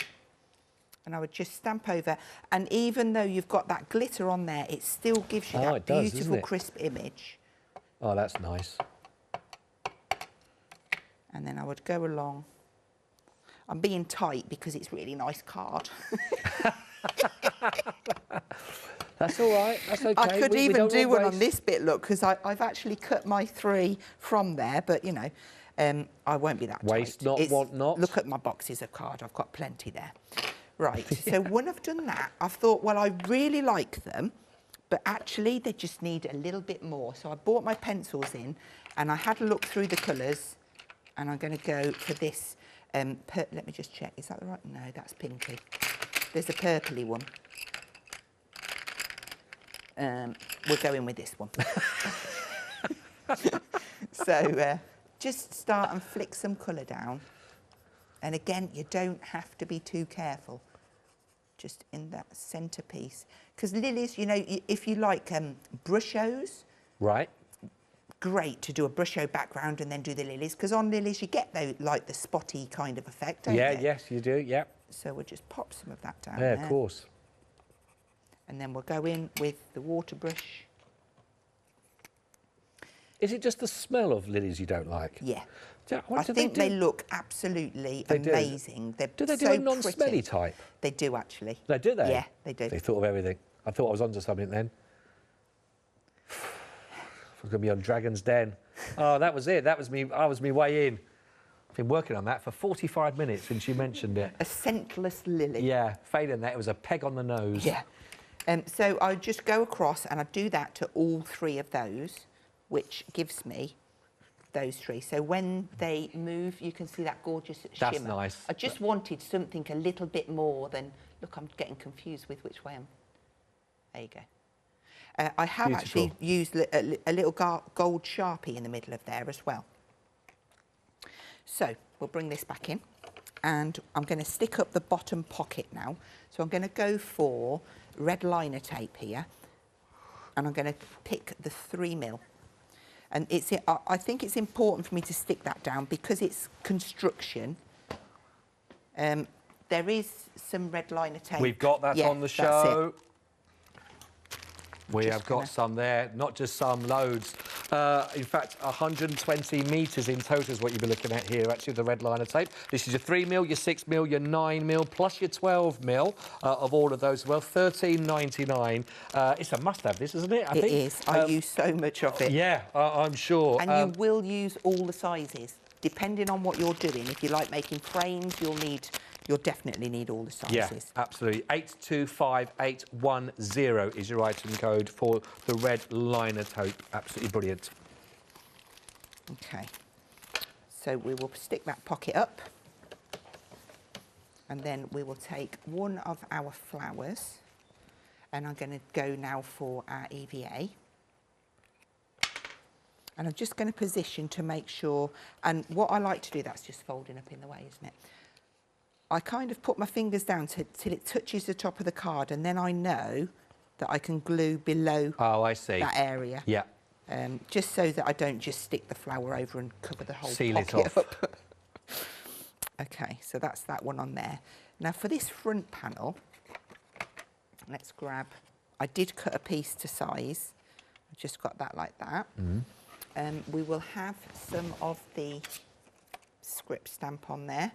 Speaker 2: And I would just stamp over. And even though you've got that glitter on there, it still gives you that beautiful, crisp image.
Speaker 1: Oh, that's nice.
Speaker 2: And then I would go along. I'm being tight because it's really nice card.
Speaker 1: That's all right, that's okay.
Speaker 2: I could even do one on this bit, look, because I've actually cut my 3 from there, but, you know, I won't be that tight.
Speaker 1: Waste not, want not.
Speaker 2: Look at my boxes of card, I've got plenty there. Right, so when I've done that, I've thought, well, I really like them, but actually they just need a little bit more. So I bought my pencils in, and I had a look through the colours, and I'm going to go for this. Let me just check, is that the right? No, that's pinky. There's a purpley one. We're going with this one. So just start and flick some colour down. And again, you don't have to be too careful. Just in that centre piece. Because lilies, you know, if you like brushos. Right. Great to do a brusho background and then do the lilies. Because on lilies, you get like the spotty kind of effect, don't you?
Speaker 1: Yes, you do, yeah.
Speaker 2: So we'll just pop some of that down there.
Speaker 1: Yeah, of course.
Speaker 2: And then we'll go in with the water brush.
Speaker 1: Is it just the smell of lilies you don't like?
Speaker 2: Yeah. I think they look absolutely amazing.
Speaker 1: Do they do a non-smelly type?
Speaker 2: They do, actually.
Speaker 1: Do they?
Speaker 2: Yeah, they do.
Speaker 1: They thought of everything. I thought I was onto something then. I was going to be on Dragon's Den. Oh, that was it. That was me. I was me way in. I've been working on that for 45 minutes since you mentioned it.
Speaker 2: A scentless lily.
Speaker 1: Yeah, failing that, it was a peg on the nose.
Speaker 2: Yeah. So I just go across and I do that to all 3 of those, which gives me those 3. So when they move, you can see that gorgeous shimmer.
Speaker 1: That's nice.
Speaker 2: I just wanted something a little bit more than... Look, I'm getting confused with which way I'm... There you go. I have actually used a little gold Sharpie in the middle of there as well. So we'll bring this back in, and I'm going to stick up the bottom pocket now. So I'm going to go for red liner tape here, and I'm going to pick the 3mm. And I think it's important for me to stick that down because it's construction. There is some red liner tape.
Speaker 1: We've got that on the show. We have got some there, not just some, loads. In fact, 120 metres in total is what you'll be looking at here, actually, the red liner tape. This is your 3mm, your 6mm, your 9mm, plus your 12mm of all of those as well, £13.99. It's a must-have, this, isn't it?
Speaker 2: It is. I use so much of it.
Speaker 1: Yeah, I'm sure.
Speaker 2: And you will use all the sizes, depending on what you're doing. If you like making frames, you'll definitely need all the sizes.
Speaker 1: Yeah, absolutely. 825810 is your item code for the red liner tape. Absolutely brilliant.
Speaker 2: Okay. So we will stick that pocket up. And then we will take one of our flowers. And I'm going to go now for our EVA. And I'm just going to position to make sure... And what I like to do, that's just folding up in the way, isn't it? I kind of put my fingers down till it touches the top of the card, and then I know that I can glue below that area.
Speaker 1: Yeah.
Speaker 2: Just so that I don't just stick the flower over and cover the whole
Speaker 1: Seal
Speaker 2: pocket
Speaker 1: it off.
Speaker 2: up. OK, so that's that one on there. Now, for this front panel, let's grab... I did cut a piece to size. I've just got that like that. We will have some of the script stamp on there.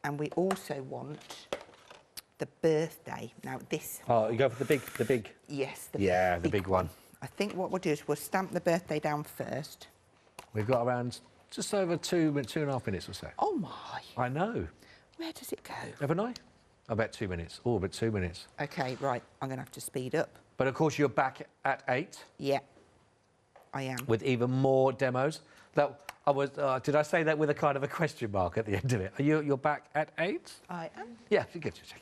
Speaker 2: And we also want the birthday. Now this...
Speaker 1: Oh, you go for the big...
Speaker 2: Yes,
Speaker 1: the big one.
Speaker 2: I think what we'll do is we'll stamp the birthday down first.
Speaker 1: We've got around just over 2.5 minutes or so.
Speaker 2: Oh, my.
Speaker 1: I know.
Speaker 2: Where does it go?
Speaker 1: Haven't I? About 2 minutes. Oh, about 2 minutes.
Speaker 2: OK, right. I'm going to have to speed up.
Speaker 1: But, of course, you're back at 8.
Speaker 2: Yeah, I am.
Speaker 1: With even more demos. That... did I say that with a kind of a question mark at the end of it? You're back at 8?
Speaker 2: I am.
Speaker 1: Yeah,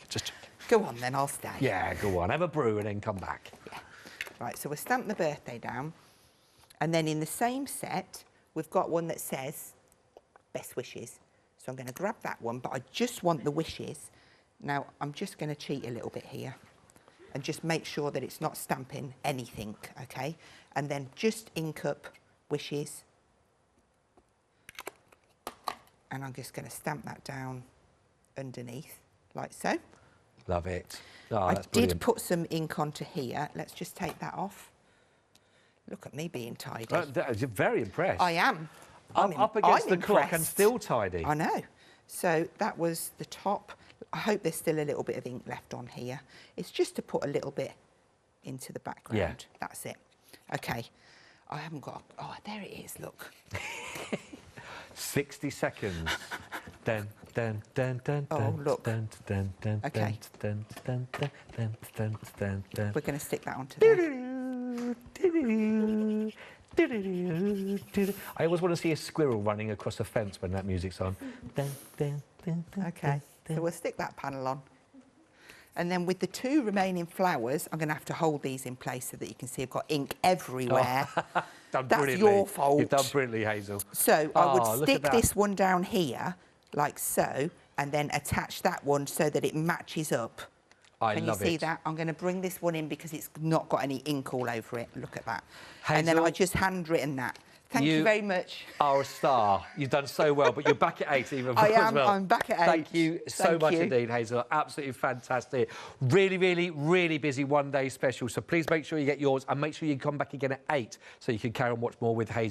Speaker 1: just check.
Speaker 2: Go on then, I'll stay.
Speaker 1: Yeah, go on. Have a brew and then come back.
Speaker 2: Yeah. Right, so we'll stamp the birthday down. And then in the same set, we've got one that says best wishes. So I'm going to grab that one, but I just want the wishes. Now, I'm just going to cheat a little bit here and just make sure that it's not stamping anything, OK? And then just ink up wishes. And I'm just going to stamp that down underneath, like so.
Speaker 1: Love it. Oh, that's
Speaker 2: brilliant. I did put some ink onto here. Let's just take that off. Look at me being tidy.
Speaker 1: You're very impressed.
Speaker 2: I am.
Speaker 1: I'm up against the clock and
Speaker 2: impressed.
Speaker 1: still tidy.
Speaker 2: I know. So that was the top. I hope there's still a little bit of ink left on here. It's just to put a little bit into the background.
Speaker 1: Yeah.
Speaker 2: That's it. Okay. I haven't got... Oh, there it is, look.
Speaker 1: 60 seconds. Dun, dun, dun, dun,
Speaker 2: Oh, look.
Speaker 1: dun, dun, dun,
Speaker 2: Okay.
Speaker 1: dun, dun, dun, dun, dun, dun, dun.
Speaker 2: We're going to stick that onto there.
Speaker 1: I always want to see a squirrel running across a fence when that music's on.
Speaker 2: Okay, so we'll stick that panel on. And then with the 2 remaining flowers, I'm going to have to hold these in place so that you can see I've got ink everywhere.
Speaker 1: Oh,
Speaker 2: That's your fault.
Speaker 1: You've done brilliantly, Hazel.
Speaker 2: So I would stick this one down here, like so, and then attach that one so that it matches up. Can you see that? I'm going to bring this one in because it's not got any ink all over it. Look at that.
Speaker 1: Hazel,
Speaker 2: and then I just handwritten that. Thank you very much.
Speaker 1: You are a star. You've done so well, but you're back at 8 even as well.
Speaker 2: I'm back at 8.
Speaker 1: Thank you so much indeed, Hazel. Absolutely fantastic. Really, really, really busy one-day special. So please make sure you get yours and make sure you come back again at 8 so you can carry on watch more with Hazel.